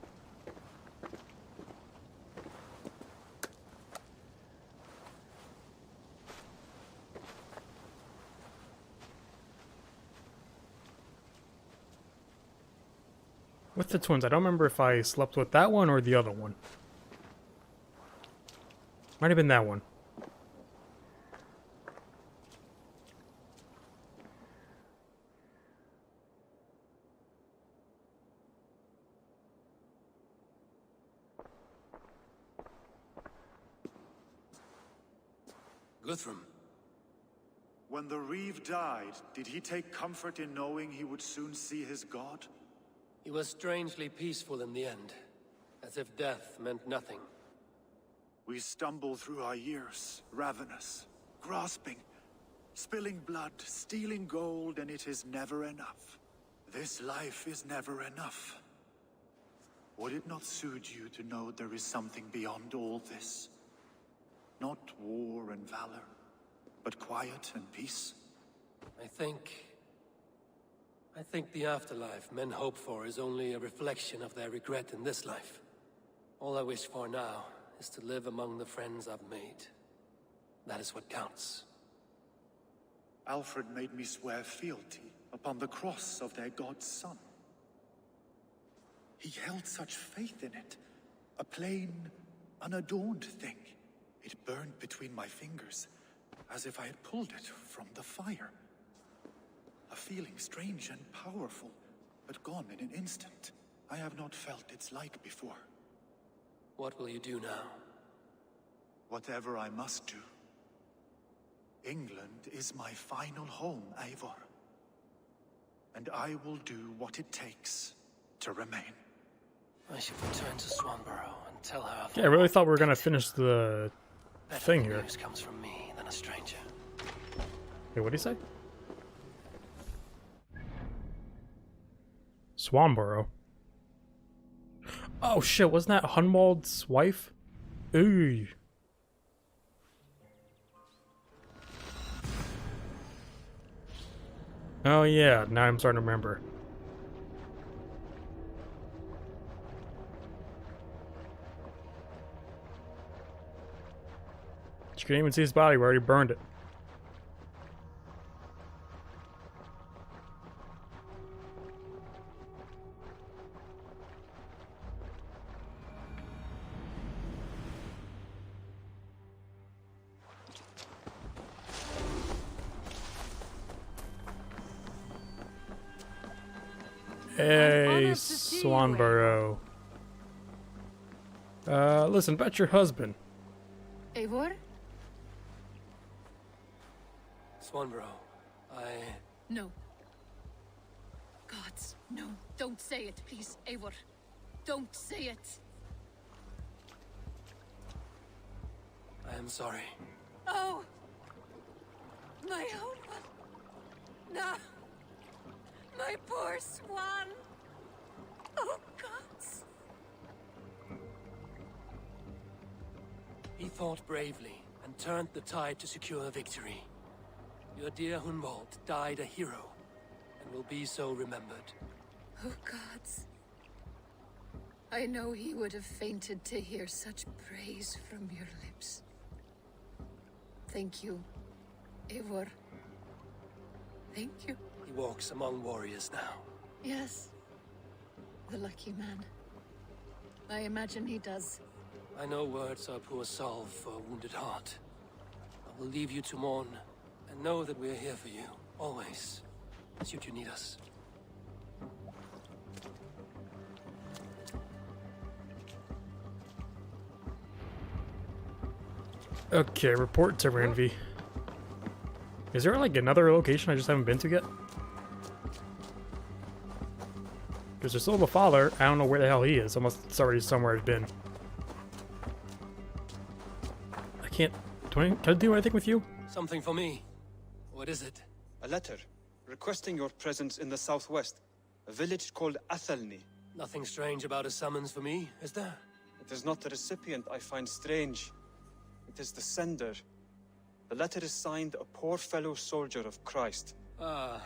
With the twins, I don't remember if I slept with that one or the other one. Might have been that one. Guthrum. When the Reeve died, did he take comfort in knowing he would soon see his god? He was strangely peaceful in the end, as if death meant nothing. We stumble through our years, ravenous, grasping, spilling blood, stealing gold, and it is never enough. This life is never enough. Would it not soothe you to know there is something beyond all this? Not war and valor, but quiet and peace? I think the afterlife men hope for is only a reflection of their regret in this life. All I wish for now is to live among the friends I've made. That is what counts. Alfred made me swear fealty upon the cross of their god's son. He held such faith in it, a plain, unadorned thing. It burned between my fingers, as if I had pulled it from the fire. A feeling strange and powerful, but gone in an instant. I have not felt its like before. What will you do now? Whatever I must do. England is my final home, Eivor. And I will do what it takes to remain. I should return to Swanborough and tell her. Yeah, I really thought we were gonna finish the thing here. News comes from me than a stranger. Wait, what did he say? Swanborough. Oh shit, wasn't that Hunwald's wife? Ooh. Oh yeah, now I'm starting to remember. You couldn't even see his body, we already burned it. Hey, Swanborough. Listen, about your husband. Eivor? Swanborough, No. Gods, no. Don't say it, please, Eivor. Don't say it. I am sorry. Oh! My own one. No. My poor swan. Oh, gods. He fought bravely and turned the tide to secure victory. Your dear Hunwald died a hero and will be so remembered. Oh, gods. I know he would have fainted to hear such praise from your lips. Thank you, Eivor. Thank you. He walks among warriors now. Yes. The lucky man. I imagine he does. I know words are poor salve for a wounded heart. I will leave you to mourn, and know that we are here for you, always, should you need us. Okay, report to Ranvi. Is there like another location I just haven't been to yet? Because there's still the father. I don't know where the hell he is. Unless it's already somewhere I've been. I can't... Can I do anything with you? Something for me. What is it? A letter requesting your presence in the southwest, a village called Athelney. Nothing strange about a summons for me, is there? It is not the recipient I find strange. It is the sender. The letter is signed a poor fellow soldier of Christ. Ah,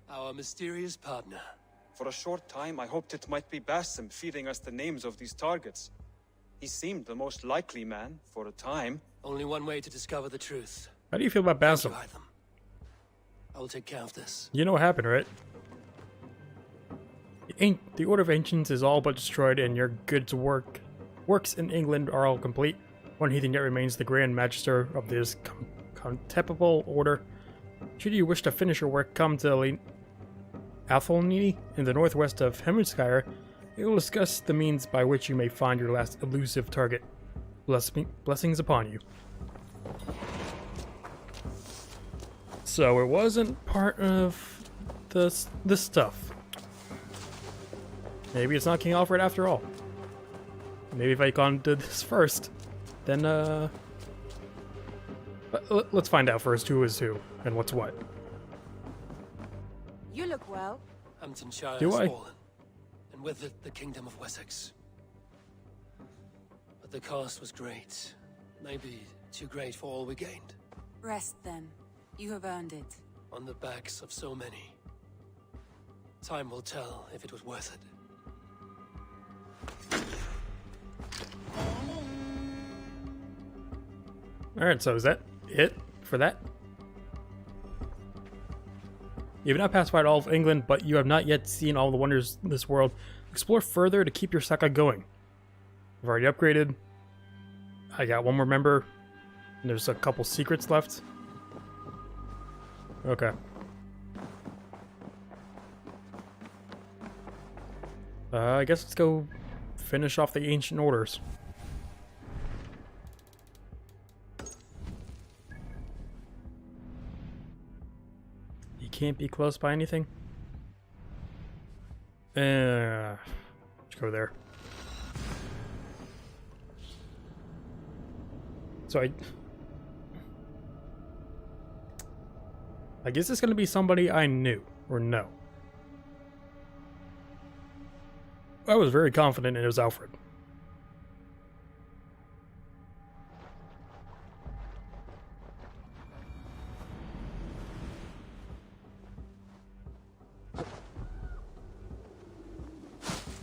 our mysterious partner. For a short time, I hoped it might be Basim feeding us the names of these targets. He seemed the most likely man, for a time. Only one way to discover the truth. How do you feel about Basim? I will take care of this. You know what happened, right? The Order of Ancients is all but destroyed, and your goods works in England are all complete. One heathen yet remains the Grand Magister of this contemptible order. Should you wish to finish your work, come to Athelney in the northwest of Hemmerskire. It will discuss the means by which you may find your last elusive target. Blessings upon you. So it wasn't part of this stuff. Maybe it's not King Alfred after all. Maybe if I gone to this first, then let's find out first who is who and what's what. You look well. Hamptonshire Do has I? fallen, and with it the kingdom of Wessex. But the cost was great. Maybe too great for all we gained. Rest then. You have earned it. On the backs of so many. Time will tell if it was worth it. Alright, so is that it for that? You have not pacified all of England, but you have not yet seen all the wonders of this world. Explore further to keep your saga going. I've already upgraded. I got one more member. And there's a couple secrets left. Okay. I guess let's go finish off the ancient orders. You can't be close by anything? Let's go there. So I guess it's gonna be somebody I knew or know. I was very confident it was Alfred.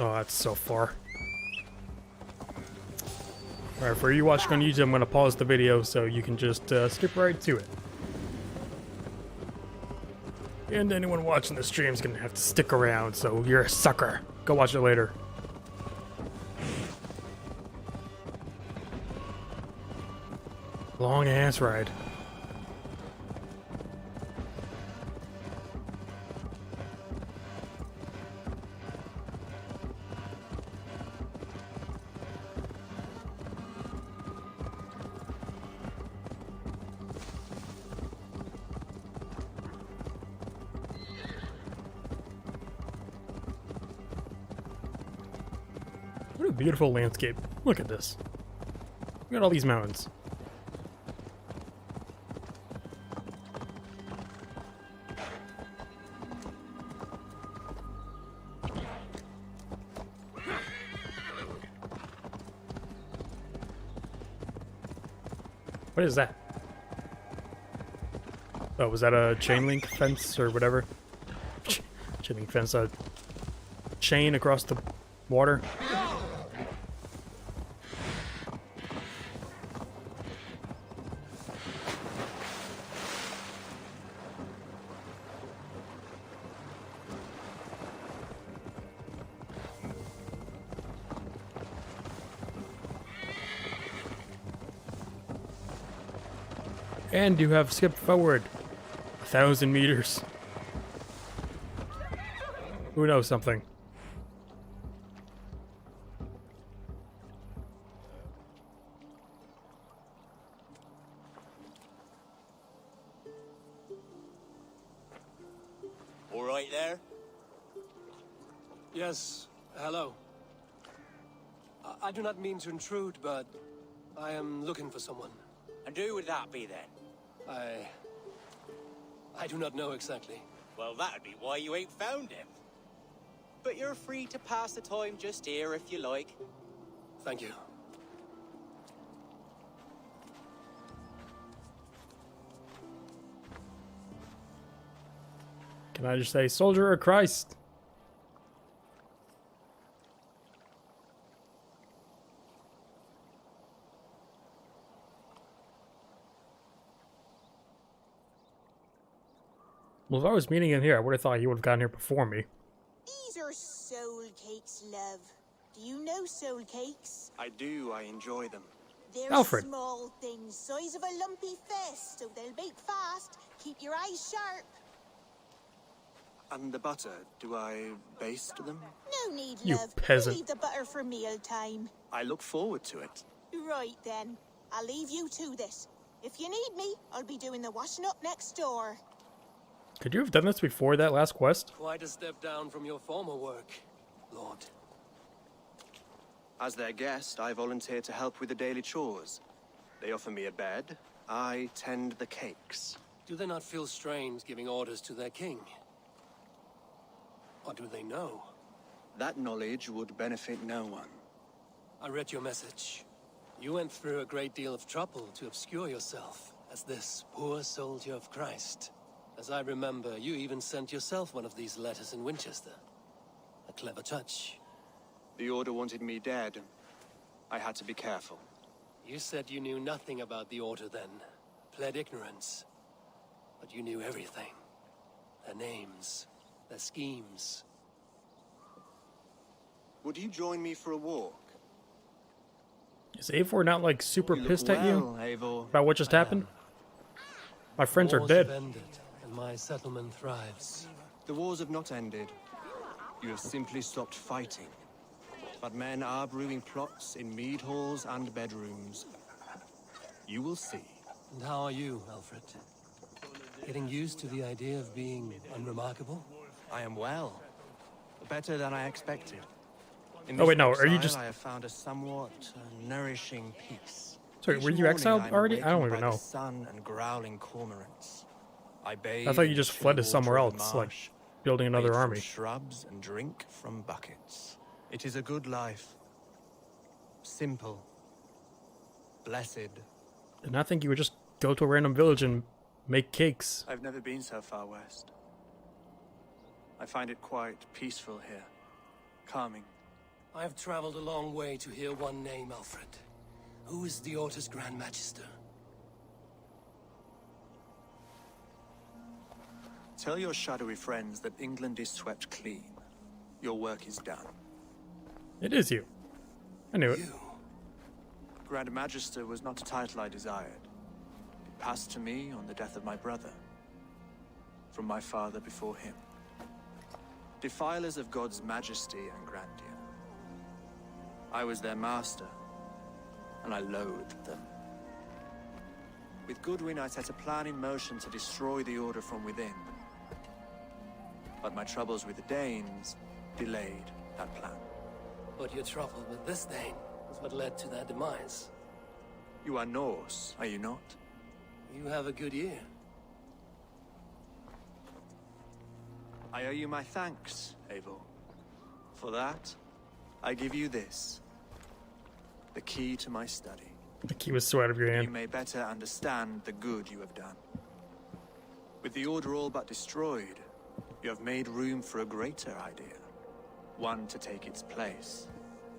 Oh, that's so far. Alright, for you watching on YouTube, I'm going to pause the video so you can just skip right to it. And anyone watching the stream is going to have to stick around, so you're a sucker. Go watch it later. Long ass ride. What a beautiful landscape. Look at this. Look at all these mountains. What is that? Oh, was that a chain link fence or whatever? Chain link fence, a chain across the water? And you have skipped forward 1,000 meters. Who knows something? All right there? Yes, hello. I do not mean to intrude, but I am looking for someone. And who would that be then? I do not know exactly. Well, that'd be why you ain't found him. But you're free to pass the time just here if you like. Thank you. Can I just say, soldier of Christ? Well, if I was meeting him here, I would have thought he would have gotten here before me. These are soul cakes, love. Do you know soul cakes? I do. I enjoy them. They're Alfred. small things, size of a lumpy fist, so they'll bake fast. Keep your eyes sharp. And the butter, do I baste them? No need, You love. peasant. Leave the butter for meal time. I look forward to it. Right then. I'll leave you to this. If you need me, I'll be doing the washing up next door. Could you have done this before that last quest? Quite a step down from your former work, Lord. As their guest, I volunteer to help with the daily chores. They offer me a bed. I tend the cakes. Do they not feel strange giving orders to their king? Or do they know? That knowledge would benefit no one. I read your message. You went through a great deal of trouble to obscure yourself as this poor soldier of Christ. As I remember, you even sent yourself one of these letters in Winchester. A clever touch. The Order wanted me dead. I had to be careful. You said you knew nothing about the Order then. Pled ignorance. But you knew everything. Their names. Their schemes. Would you join me for a walk? Is Eivor not like super You look pissed at you well, Eivor. about what just happened? My friends are Wars dead. have ended, and my settlement thrives. The wars have not ended. You have simply stopped fighting. But men are brewing plots in mead halls and bedrooms. You will see. And how are you, Alfred? Getting used to the idea of being unremarkable? I am well. Better than I expected. In Oh, wait, this no, are you exile, just- I have found a somewhat nourishing peace. Sorry, Each were you morning exiled I am already? I don't awakened even by know. the sun and growling cormorants. I bathe I thought you in just the fled to chill somewhere water of the else, like marsh. building I another eat from army. shrubs and drink from buckets. It is a good life. Simple. Blessed. And I think you would just go to a random village and make cakes. I've never been so far west. I find it quite peaceful here. Calming. I have traveled a long way to hear one name, Alfred. Who is the Order's Grand Magister? Tell your shadowy friends that England is swept clean. Your work is done. It is you. I knew it. Grand Magister was not a title I desired. It passed to me on the death of my brother. From my father before him. Defilers of God's majesty and grandeur. I was their master, and I loathed them. With Goodwin, I set a plan in motion to destroy the Order from within. But my troubles with the Danes delayed that plan. But your trouble with this Dane was what led to their demise. You are Norse, are you not? You have a good ear. I owe you my thanks, Eivor. For that, I give you this. The key to my study. The key was so out of your You hand. may better understand the good you have done. With the Order all but destroyed, you have made room for a greater idea. One to take its place.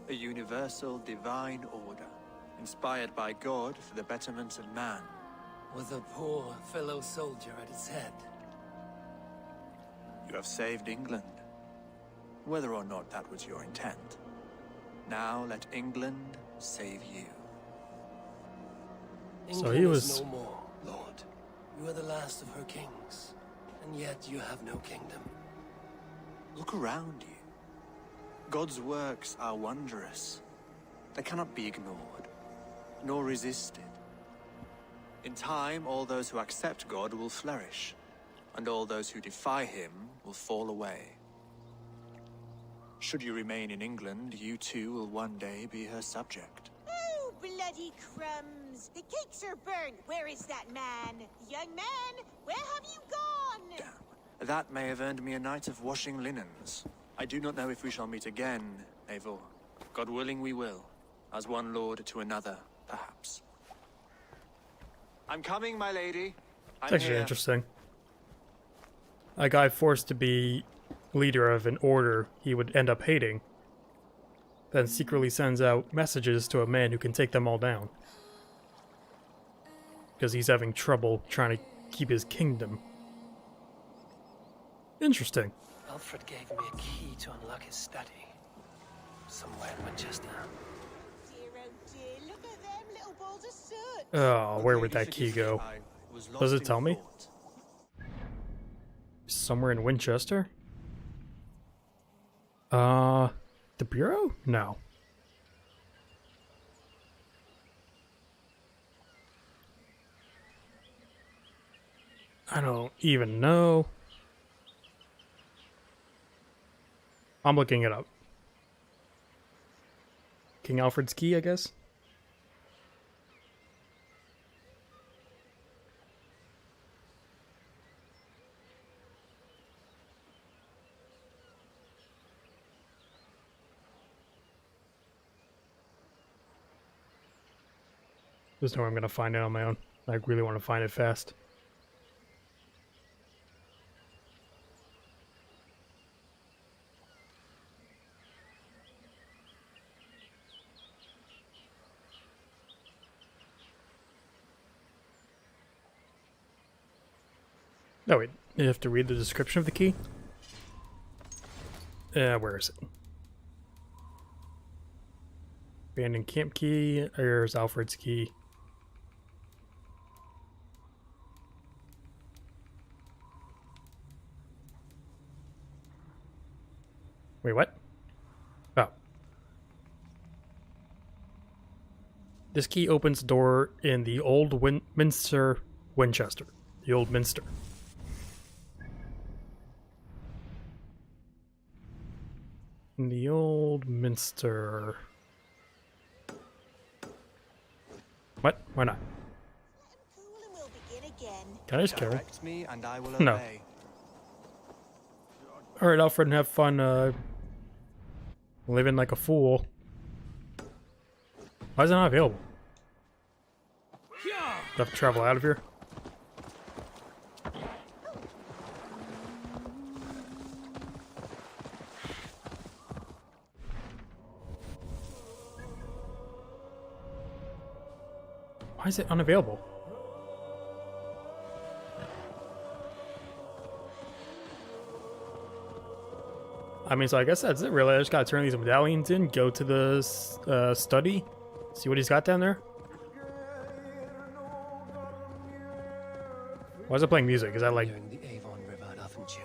A universal divine order, inspired by God for the betterment of man. With a poor fellow soldier at its head. You have saved England, whether or not that was your intent. Now let England save you. England he is was- no more, Lord. You are the last of her kings, and yet you have no kingdom. Look around you. God's works are wondrous. They cannot be ignored, nor resisted. In time, all those who accept God will flourish. and all those who defy him will fall away. Should you remain in England, you too will one day be her subject. Oh, bloody crumbs! The cakes are burnt. Where is that man? Young man, where have you gone? That may have earned me a night of washing linens. I do not know if we shall meet again, Eivor. God willing we will. As one lord to another, perhaps. I'm coming, my lady. It's actually interesting. A guy forced to be leader of an order he would end up hating, then secretly sends out messages to a man who can take them all down. Because he's having trouble trying to keep his kingdom. Interesting. Alfred gave me a key to unlock his study. Somewhere in Manchester. Dear, oh dear, look at them little balls of soot. Oh, where would that key go? Does it tell me? Somewhere in Winchester? The Bureau? No. I don't even know. I'm looking it up. King Alfred's Key, I guess? There's no way I'm gonna find it on my own. I really want to find it fast. Oh wait, you have to read the description of the key? Where is it? Abandoned camp key, there's Alfred's key. Wait, what? Oh. This key opens the door in the old Minster, Winchester. The old Minster. In the old Minster. What? Why not? Can I just kill him? Me and I will No. obey. Alright, Alfred, have fun, living like a fool. Why is it not available? Do I have to travel out of here? Why is it unavailable? I mean, so I guess that's it really. I just gotta turn these medallions in, go to the study, see what he's got down there. Why is it playing music? Is that like... Nearing the Avon River at Athenjune.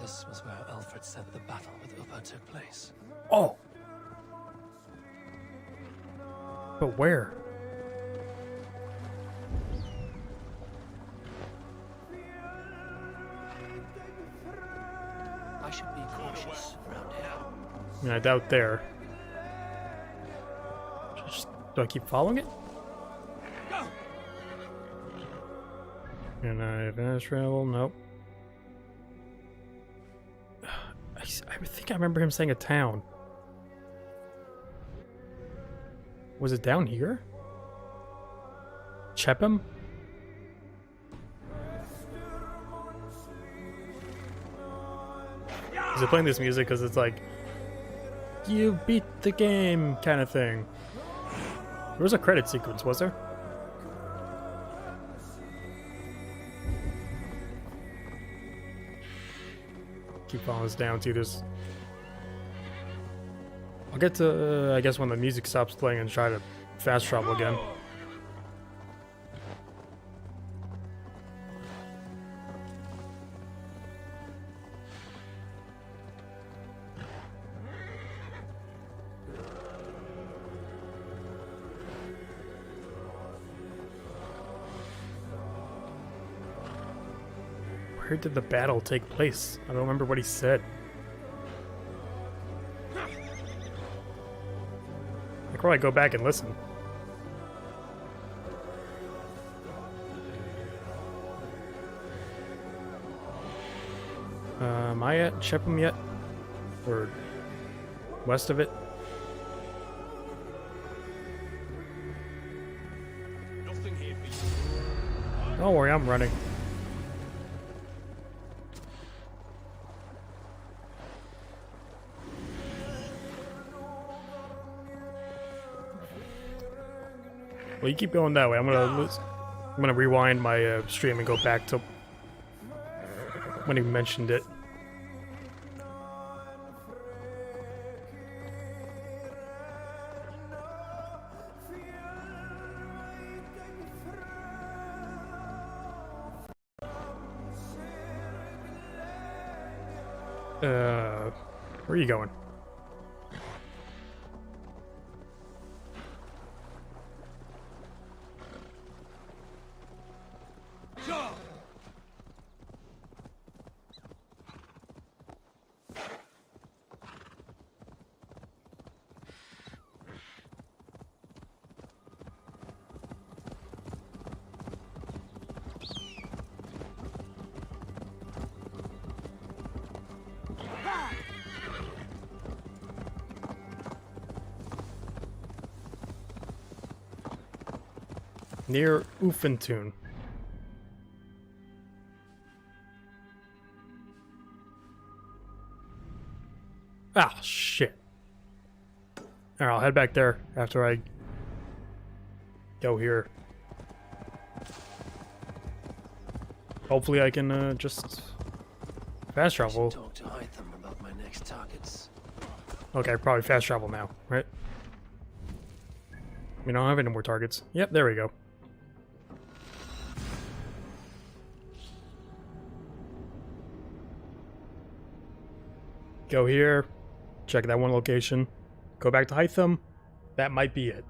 This was where Alfred said the battle with Upa took place. Oh! But where? I should be cautious around here. I mean, I doubt there. Do I keep following it? Can I advance travel? Nope. I think I remember him saying a town. Was it down here? Chepham? Is it playing this music because it's like, you beat the game kind of thing? There was a credit sequence, was there? Keep following this down too. There's... I'll get to, I guess, when the music stops playing and try to fast travel again. Where did the battle take place? I don't remember what he said. I could probably go back and listen. Am I at Shepham yet? Or west of it? Nothing here. Don't worry, I'm running. Well, you keep going that way. I'm gonna rewind my stream and go back to when he mentioned it. Where are you going? Near Ufentun. Ah, shit. Alright, I'll head back there after I go here. Hopefully I can just fast travel. Talk to Hytham about my next targets. Okay, probably fast travel now, right? We don't have any more targets. Yep, there we go. Go here, check that one location, go back to Hytham. That might be it.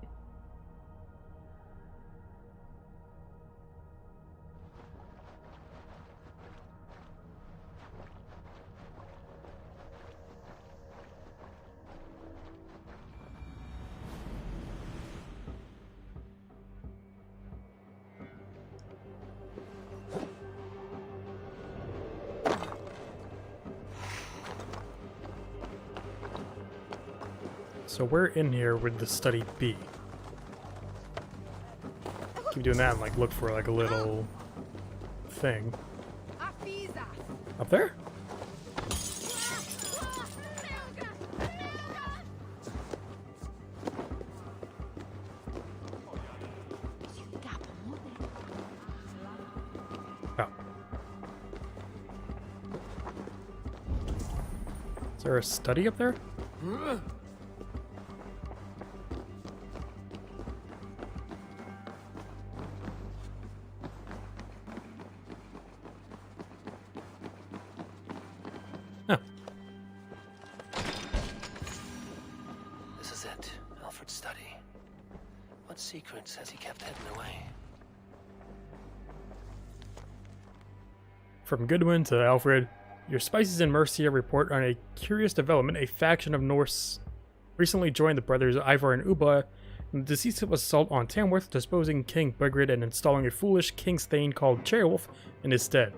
So where in here would the study be? Keep doing that and like look for like a little thing. Up there? Oh. Is there a study up there? This is it, Alfred's study. What secrets has he kept hidden away? From Goodwin to Alfred, your spices in Mercia report on a curious development. A faction of Norse recently joined the brothers Ivar and Ubba in the decisive assault on Tamworth, disposing King Bugrid and installing a foolish King's Thane called Ceolwulf in his stead.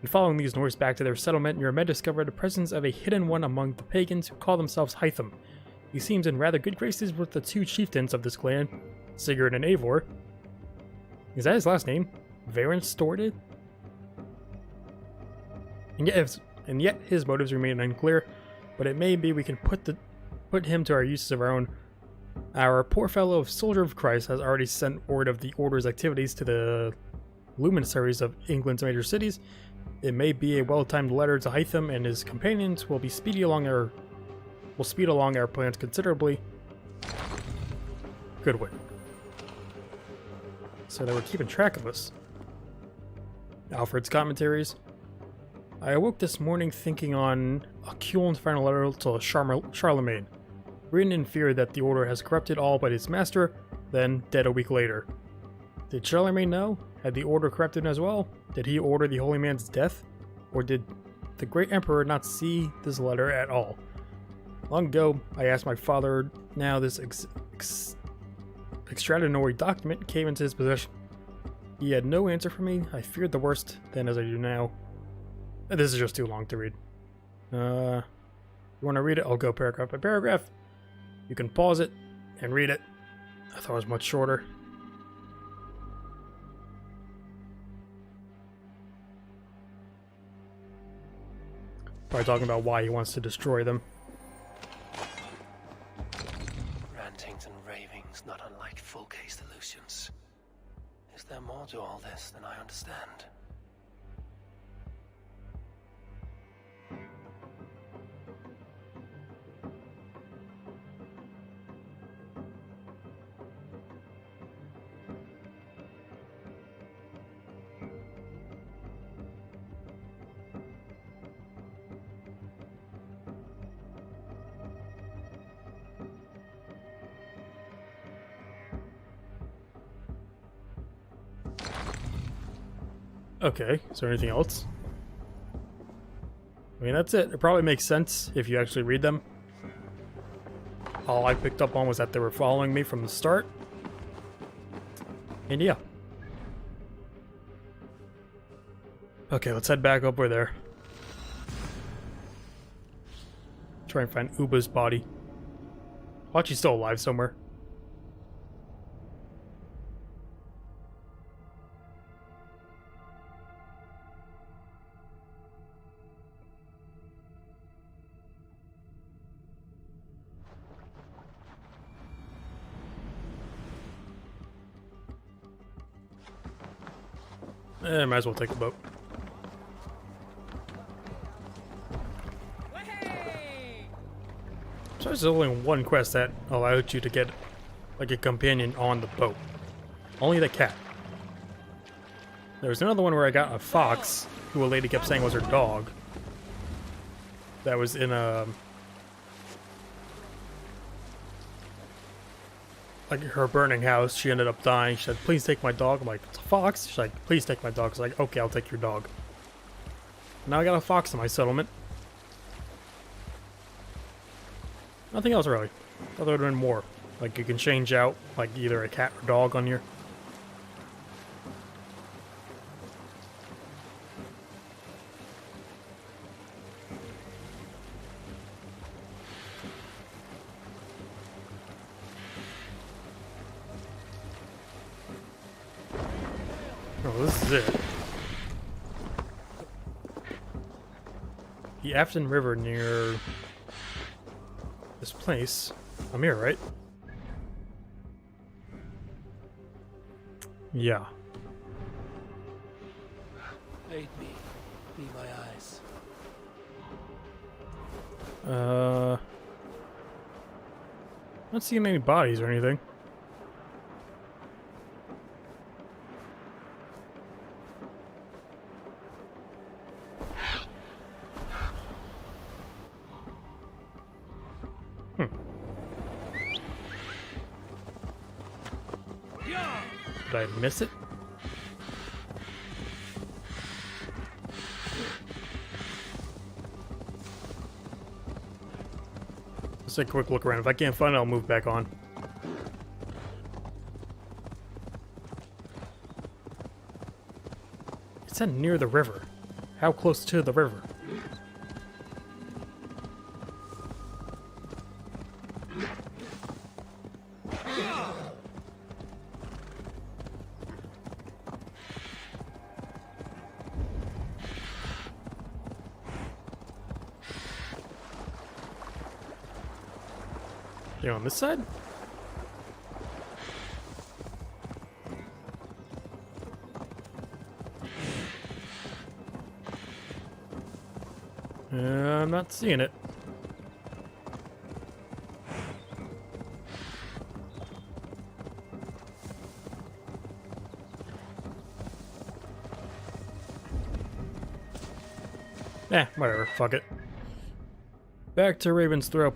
In following these Norse back to their settlement, your men discovered the presence of a hidden one among the pagans who call themselves Hytham. He seems in rather good graces with the two chieftains of this clan, Sigurd and Eivor. Is that his last name? Varen Storted? And yet his motives remain unclear, but it may be we can put him to our uses of our own. Our poor fellow Soldier of Christ has already sent word of the Order's activities to the luminaries of England's major cities. It may be a well-timed letter to Hytham and his companions will speed along our plans considerably. Goodwin. So they were keeping track of us. Alfred's commentaries. I awoke this morning thinking on Aculon's final letter to Charlemagne, written in fear that the Order has corrupted all but its master, then dead a week later. Did Charlemagne know? Had the Order corrupted him as well? Did he order the holy man's death? Or did the great emperor not see this letter at all? Long ago, I asked my father. Now this extraordinary document came into his possession. He had no answer for me. I feared the worst then as I do now. This is just too long to read. You want to read it? I'll go paragraph by paragraph. You can pause it and read it. I thought it was much shorter. Probably talking about why he wants to destroy them. Rantings and ravings, not unlike folk-haste illusions. Is there more to all this than I understand? Okay, is there anything else? I mean, that's it. It probably makes sense if you actually read them. All I picked up on was that they were following me from the start. And yeah. Okay, let's head back up over there. Try and find Uba's body. Watch, he's still alive somewhere. Might as well take the boat. So there's only one quest that allowed you to get like a companion on the boat. Only the cat. There was another one where I got a fox, who a lady kept saying was her dog. That was in a... like her burning house. She ended up dying. She said, please take my dog. I'm like, it's a fox? She's like, please take my dog. I was like, okay, I'll take your dog. Now I got a fox in my settlement. Nothing else really. Other than more. Like you can change out like either a cat or dog on your... Oh, this is it. The Afton River near this place. I'm here, right? Yeah. Aid me. Be my eyes. Not seeing any bodies or anything. Did I miss it? Let's take a quick look around. If I can't find it, I'll move back on. It said near the river. How close to the river? You on this side? I'm not seeing it. Whatever. Fuck it. Back to Ravensthorpe.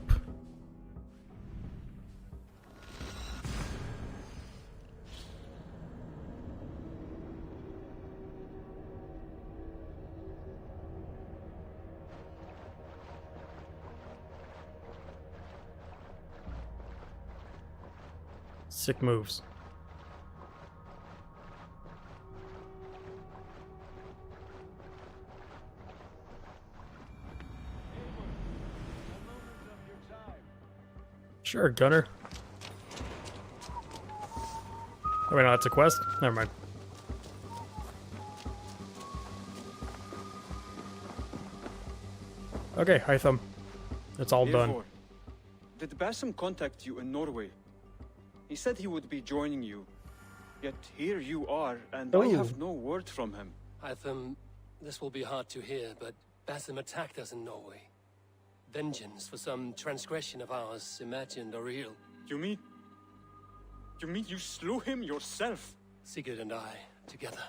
Sick moves. Sure, Gunner. Oh, wait, no, that's a quest? Never mind. Okay, Hytham. It's all done. Eivor, did Basim contact you in Norway? He said he would be joining you. Yet here you are, and I have no word from him. Hytham, this will be hard to hear, but Basim attacked us in Norway. Vengeance for some transgression of ours, imagined or real. You mean you slew him yourself? Sigurd and I, together.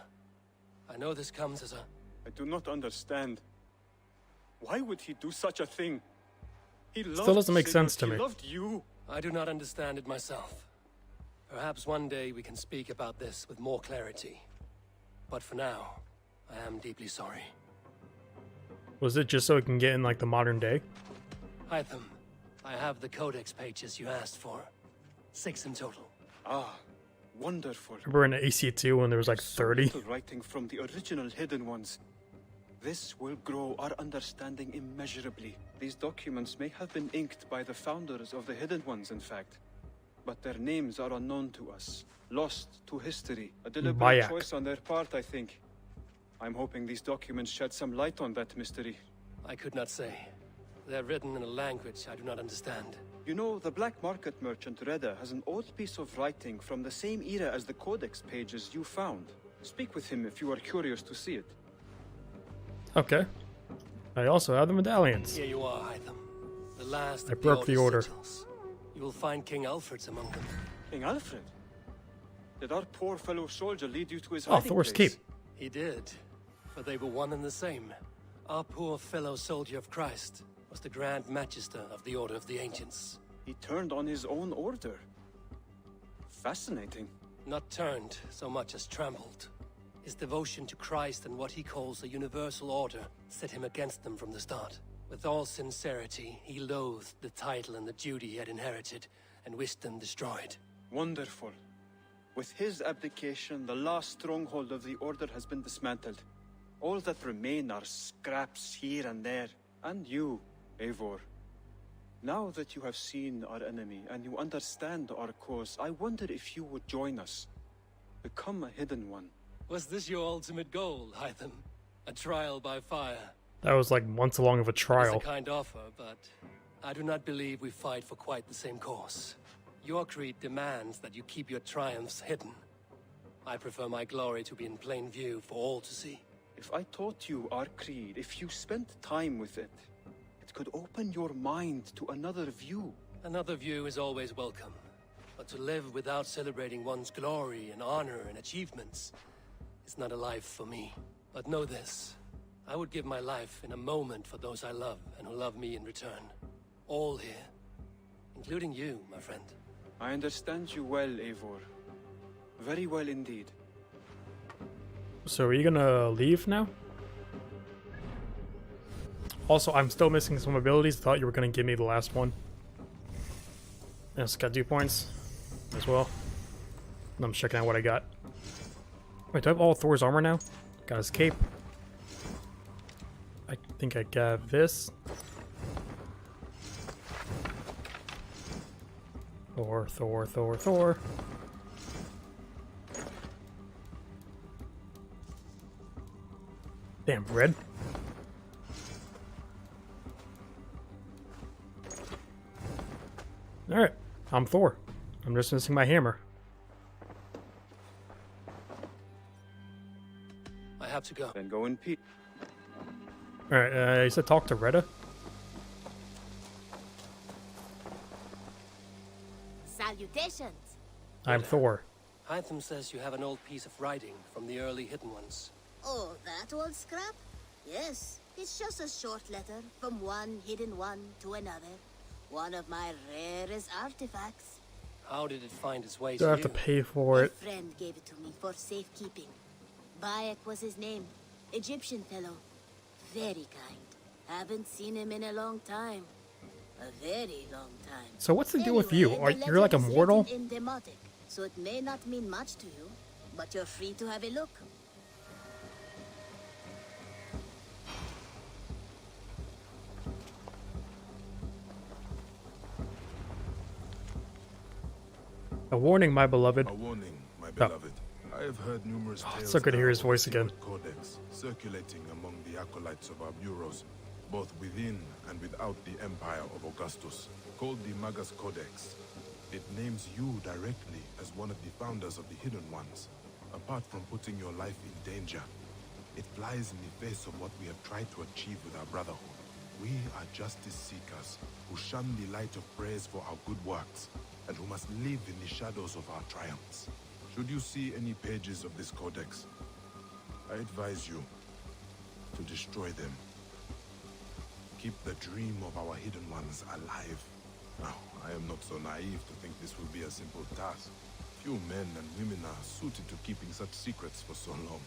I know this comes as a... I do not understand. Why would he do such a thing? He loved Still doesn't make Sigurd, sense to me. He loved you. I do not understand it myself. Perhaps one day we can speak about this with more clarity. But for now, I am deeply sorry. Was it just so it can get in like the modern day? Hytham, I have the codex pages you asked for. 6 in total. Ah, wonderful. Remember in AC2 when there was like 30? So little writing from the original Hidden Ones. This will grow our understanding immeasurably. These documents may have been inked by the founders of the Hidden Ones, in fact. But their names are unknown to us. Lost to history. A deliberate Bayak. choice on their part, I think. I'm hoping these documents shed some light on that mystery. I could not say. They're written in a language I do not understand. You know, the black market merchant Reda has an old piece of writing from the same era as the codex pages you found. Speak with him if you are curious to see it. Okay. I also have the medallions. Here you are, Hytham. The last I broke the order. sigils. You will find King Alfred's among them. King Alfred? Did our poor fellow soldier lead you to his Oh, hiding Thor's place? Keep. He did, for they were one and the same. Our poor fellow soldier of Christ was the Grand Magister of the Order of the Ancients. He turned on his own order. Fascinating. Not turned so much as trampled. His devotion to Christ and what he calls a universal order set him against them from the start. With all sincerity, he loathed the title and the duty he had inherited, and wished them destroyed. Wonderful. With his abdication, the last stronghold of the Order has been dismantled. All that remain are scraps here and there. And you, Eivor. Now that you have seen our enemy and you understand our cause, I wonder if you would join us. Become a Hidden One. Was this your ultimate goal, Hytham? A trial by fire? That was like months long of a trial. It's a kind offer, but I do not believe we fight for quite the same cause. Your creed demands that you keep your triumphs hidden. I prefer my glory to be in plain view for all to see. If I taught you our creed, if you spent time with it, it could open your mind to another view. Another view is always welcome. But to live without celebrating one's glory and honor and achievements is not a life for me. But know this. I would give my life in a moment for those I love and who love me in return. All here. Including you, my friend. I understand you well, Eivor. Very well indeed. So are you gonna leave now? Also, I'm still missing some abilities. Thought you were gonna give me the last one. And it's got 2 points as well. And I'm checking out what I got. Wait, do I have all Thor's armor now? Got his cape. I think I got this. Thor, Thor, Thor, Thor. Damn, red. Alright, I'm Thor. I'm just missing my hammer. I have to go. Then go in peace. Alright, you said talk to Retta? Salutations. I'm Thor. Hytham says you have an old piece of writing from the early Hidden Ones. Oh, that old scrap? Yes, it's just a short letter from one Hidden One to another. One of my rarest artifacts. How did it find its way Do I to have you? to pay for it? A friend gave it to me for safekeeping. Bayek was his name. Egyptian fellow. Very kind. Haven't seen him in a long time. A very long time. So what's the deal with you? Anyway, Are the you're like letter is immortal? written in Demotic, so it may not mean much to you, but you're free to have a look. A warning, my beloved. A warning, my beloved. I have heard numerous tales it's so good to hear his now of voice the again. secret codex circulating among the acolytes of our bureaus, both within and without the Empire of Augustus, called the Magus Codex. It names you directly as one of the founders of the Hidden Ones. Apart from putting your life in danger, it flies in the face of what we have tried to achieve with our brotherhood. We are justice seekers who shun the light of praise for our good works, and who must live in the shadows of our triumphs. Should you see any pages of this codex, I advise you to destroy them. Keep the dream of our hidden ones alive. Now, I am not so naive to think this will be a simple task. Few men and women are suited to keeping such secrets for so long.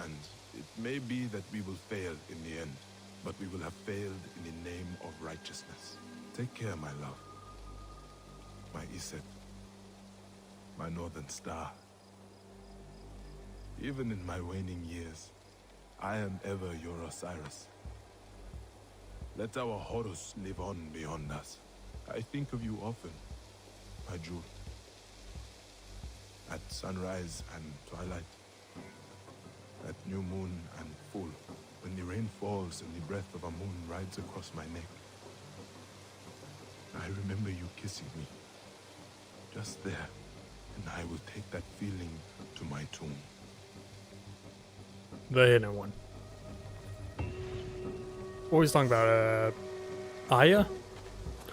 And it may be that we will fail in the end, but we will have failed in the name of righteousness. Take care, my love. My Iset. My northern star. Even in my waning years, I am ever your Osiris. Let our Horus live on beyond us. I think of you often, my jewel. At sunrise and twilight. At new moon and full. When the rain falls and the breath of a moon rides across my neck. I remember you kissing me. Just there. And I will take that feeling to my tomb. The hidden one. What was talking about? Aya,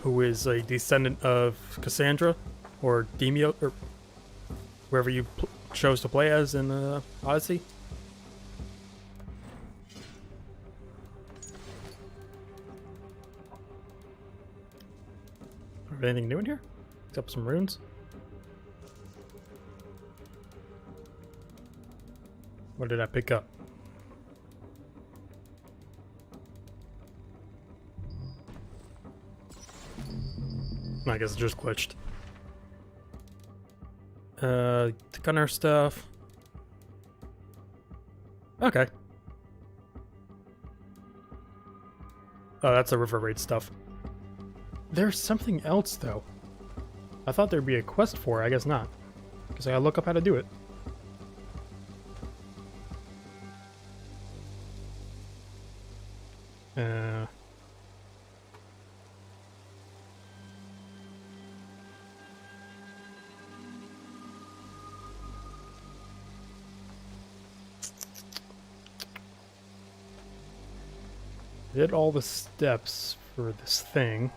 who is a descendant of Cassandra, or Demio, or whoever you chose to play as in Odyssey. Anything new in here? Except some runes. What did I pick up? I guess it just glitched. Gunner stuff. Okay. Oh, that's the river raid stuff. There's something else, though. I thought there'd be a quest for it. I guess not. Because I gotta look up how to do it. Did all the steps for this thing.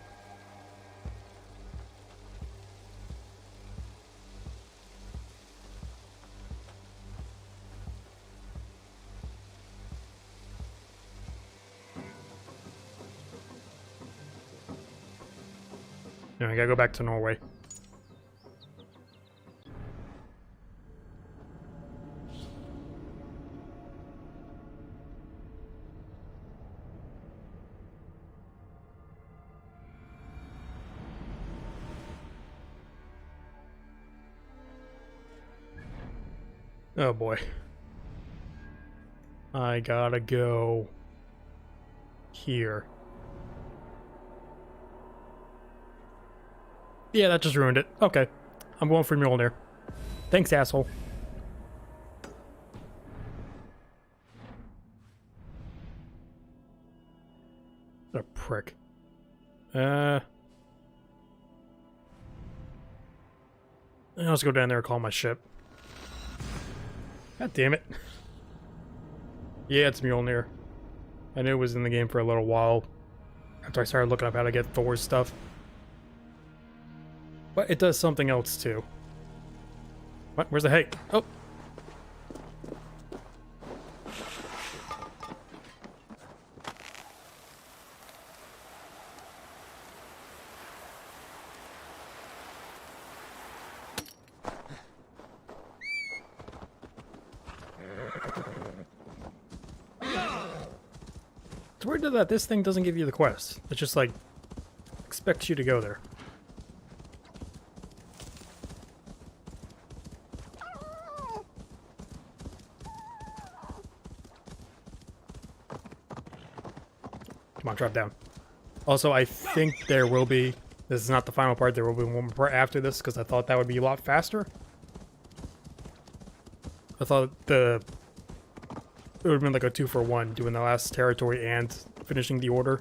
No, I gotta go back to Norway. Oh boy. I gotta go here. Yeah, that just ruined it. Okay. I'm going for Mjolnir. Thanks, asshole. What a prick. Let's go down there and call my ship. God damn it. Yeah, it's Mjolnir. I knew it was in the game for a little while after I started looking up how to get Thor's stuff. But it does something else too. What? Where's the hay? Oh! It's weird that this thing doesn't give you the quest. It just like expects you to go there. Come on, drop down. Also, I think there will be... This is not the final part. There will be one more part after this, because I thought that would be a lot faster. I thought it would have been like a 2-for-1, doing the last territory and finishing the order.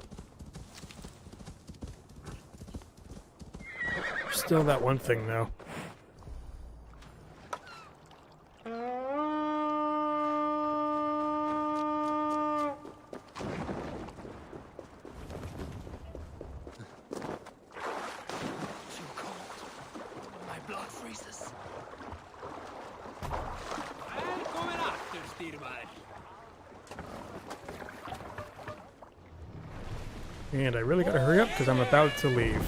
Still that one thing, though. And I really gotta hurry up because I'm about to leave.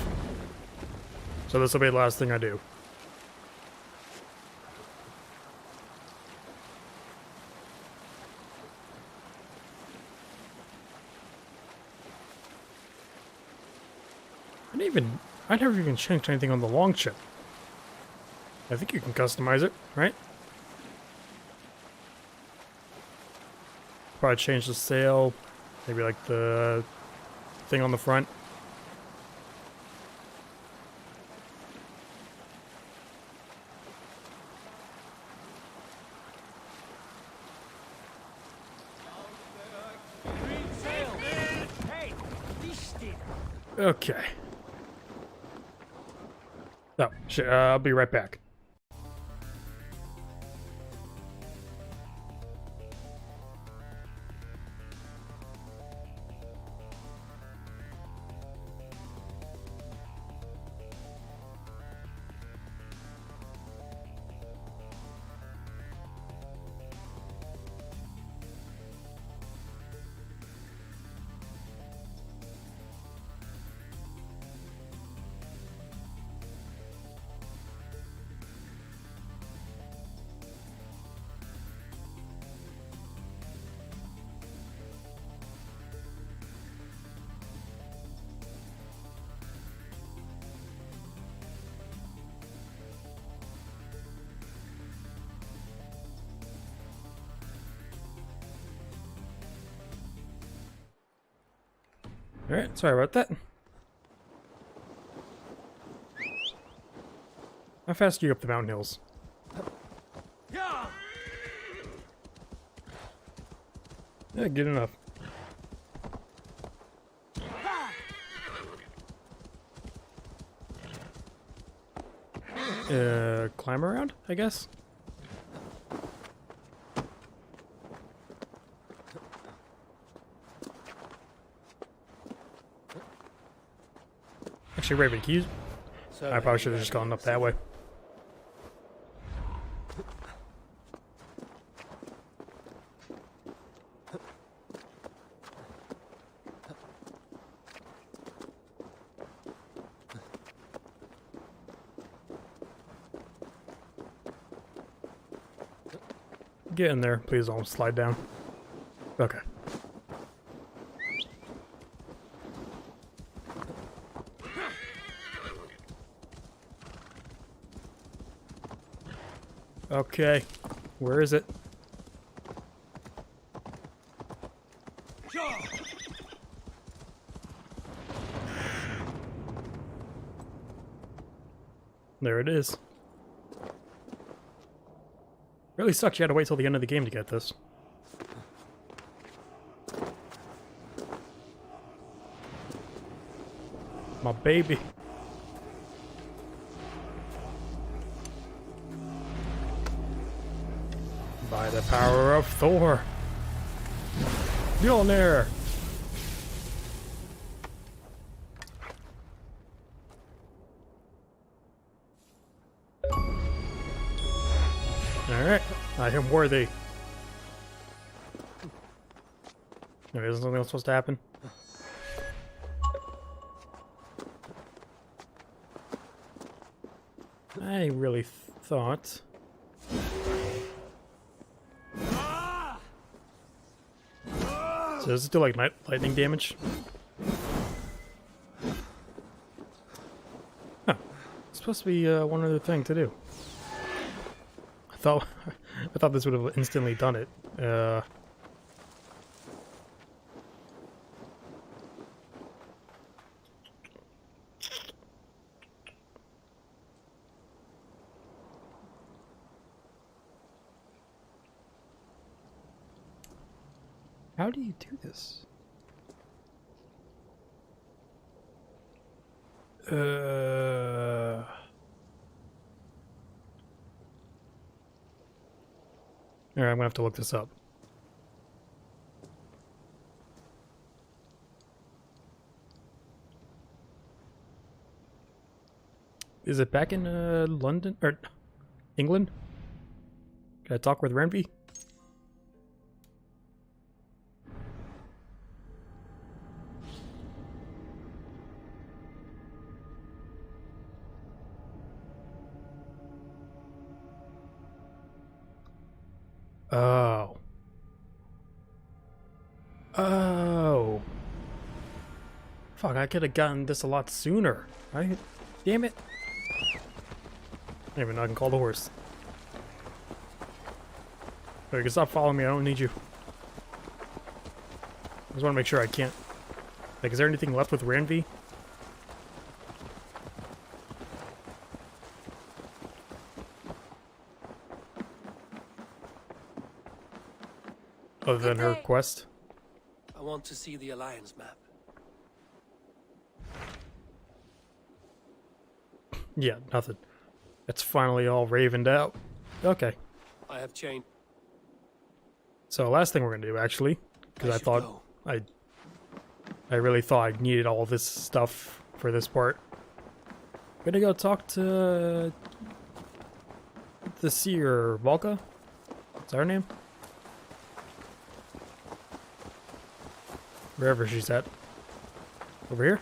So this will be the last thing I do. I never even changed anything on the long ship. I think you can customize it, right? Probably change the sail, maybe like the thing on the front. Okay. Oh, shit, I'll be right back. Alright, sorry about that. How fast are you up the mountain hills? Yeah, good enough. Climb around, I guess? Actually, Raven, can you... I probably should have just gone up that way. Get in there. Please don't slide down. Okay. Okay. Where is it? There it is. Really sucks you had to wait till the end of the game to get this. My baby. By the power of Thor. Mjolnir. Alright, I am worthy. Okay, isn't something else supposed to happen? I really thought... So does it do like lightning damage? Huh. It's supposed to be one other thing to do. I thought this would have instantly done it. How do you do this? Alright, I'm gonna have to look this up. Is it back in London or England? Can I talk with Renby? Oh. Oh. Fuck, I could have gotten this a lot sooner. Damn it. Anyway, now I can call the horse. Alright, you can stop following me, I don't need you. I just want to make sure I can't... Like, is there anything left with Ranvi? Other than her quest? I want to see the Alliance map. Yeah, nothing. It's finally all ravened out. Okay. I have changed. So last thing we're gonna do, actually, because I thought I really thought I needed all this stuff for this part. I'm gonna go talk to the seer Volka. Is that her name? Wherever she's at. Over here?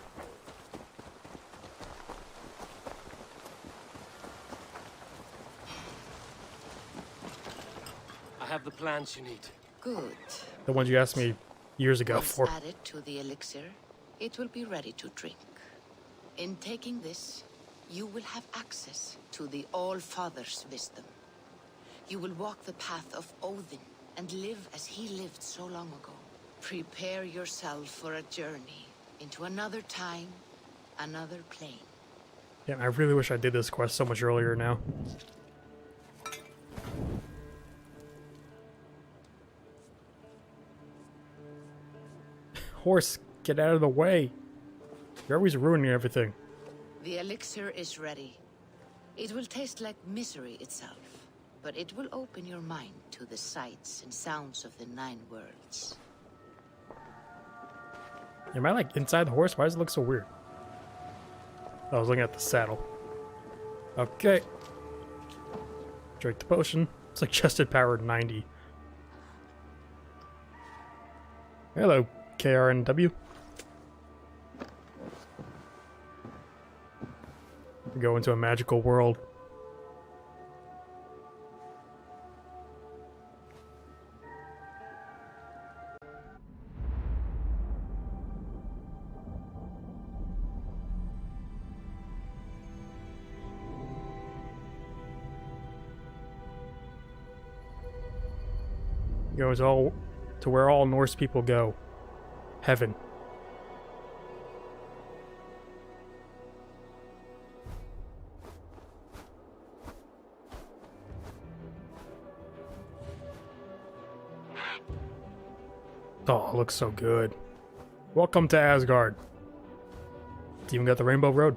I have the plans you need. Good. The ones you asked me years ago Once for. added to the elixir, it will be ready to drink. In taking this, you will have access to the All-Father's wisdom. You will walk the path of Odin and live as he lived so long ago. Prepare yourself for a journey into another time, another plane. Yeah, I really wish I did this quest so much earlier now. Horse, get out of the way. You're always ruining everything. The elixir is ready. It will taste like misery itself, but it will open your mind to the sights and sounds of the 9 worlds. Am I like inside the horse? Why does it look so weird? I was looking at the saddle. Okay. Drink the potion. Suggested power 90. Hello, KRNW. We go into a magical world. Goes all to where all Norse people go. Heaven. Oh, it looks so good. Welcome to Asgard. It's even got the Rainbow Road.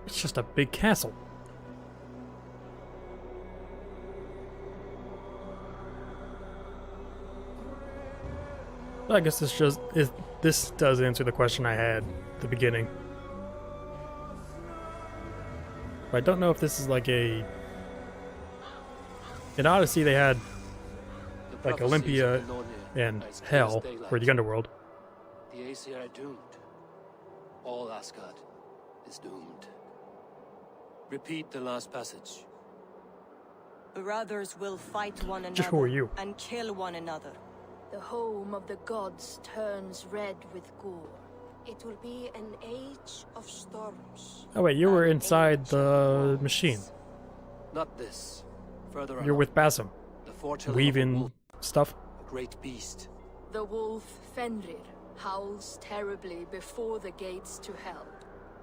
It's just a big castle. I guess this does answer the question I had at the beginning. But I don't know if this is like a... In Odyssey they had like Olympia and Hell, or the Underworld. The Aesir are doomed. All Asgard is doomed. Repeat the last passage. Brothers will fight one another Just who are you? and kill one another. The home of the gods turns red with gore. It will be an age of storms. Oh wait, you were inside the machine. Not this. Further You're along. with Basim. The foretelling of a Weaving wolf, stuff. a great beast. The wolf Fenrir howls terribly before the gates to hell.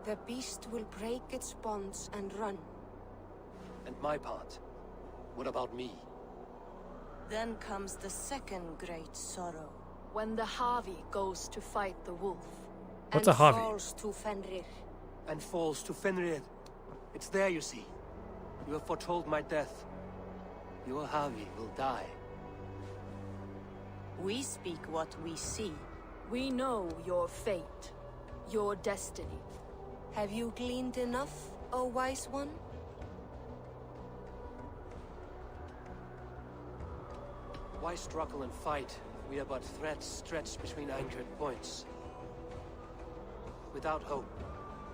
The beast will break its bonds and run. And my part? What about me? Then comes the second great sorrow. When the Harvey goes to fight the wolf. What's a Harvey? Falls to Fenrir. And falls to Fenrir. It's there, you see. You have foretold my death. Your Harvey will die. We speak what we see. We know your fate, your destiny. Have you gleaned enough, O wise one? Why struggle and fight if we are but threads stretched between anchored points? Without hope,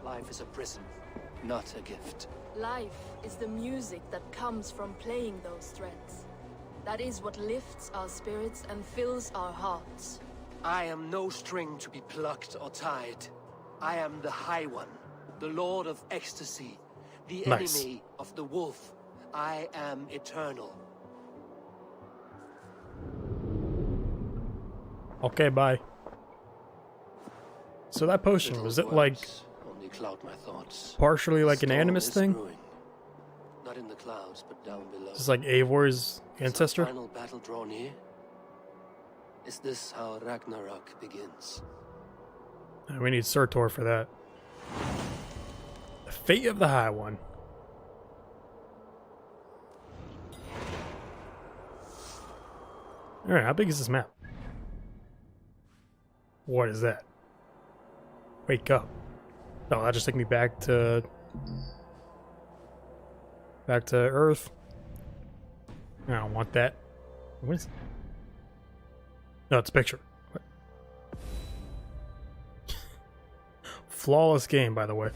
life is a prison, not a gift. Life is the music that comes from playing those threads. That is what lifts our spirits and fills our hearts. I am no string to be plucked or tied. I am the High One, the Lord of Ecstasy, the enemy of the wolf. I am eternal. Okay, bye. So that potion, was it like Only cloud my thoughts. partially like an Storm animus is thing? brewing. Not in the clouds, but down below. Is this like Eivor's Is ancestor? our final battle draw near? Is this how Ragnarok begins? We need Surtur for that. The fate of the High One. Alright, how big is this map? What is that? Wake up. Oh, that just took me back to Earth. I don't want that. What is it? No, it's a picture. What? Flawless game, by the way.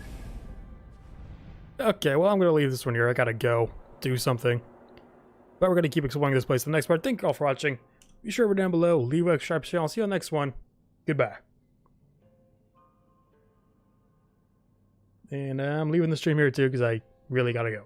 Okay, well, I'm going to leave this one here. I gotta go do something. But we're going to keep exploring this place in the next part. Thank you all for watching. Be sure we're down below. Leave a subscribe channel. See you on the next one. Goodbye. And I'm leaving the stream here too because I really gotta go.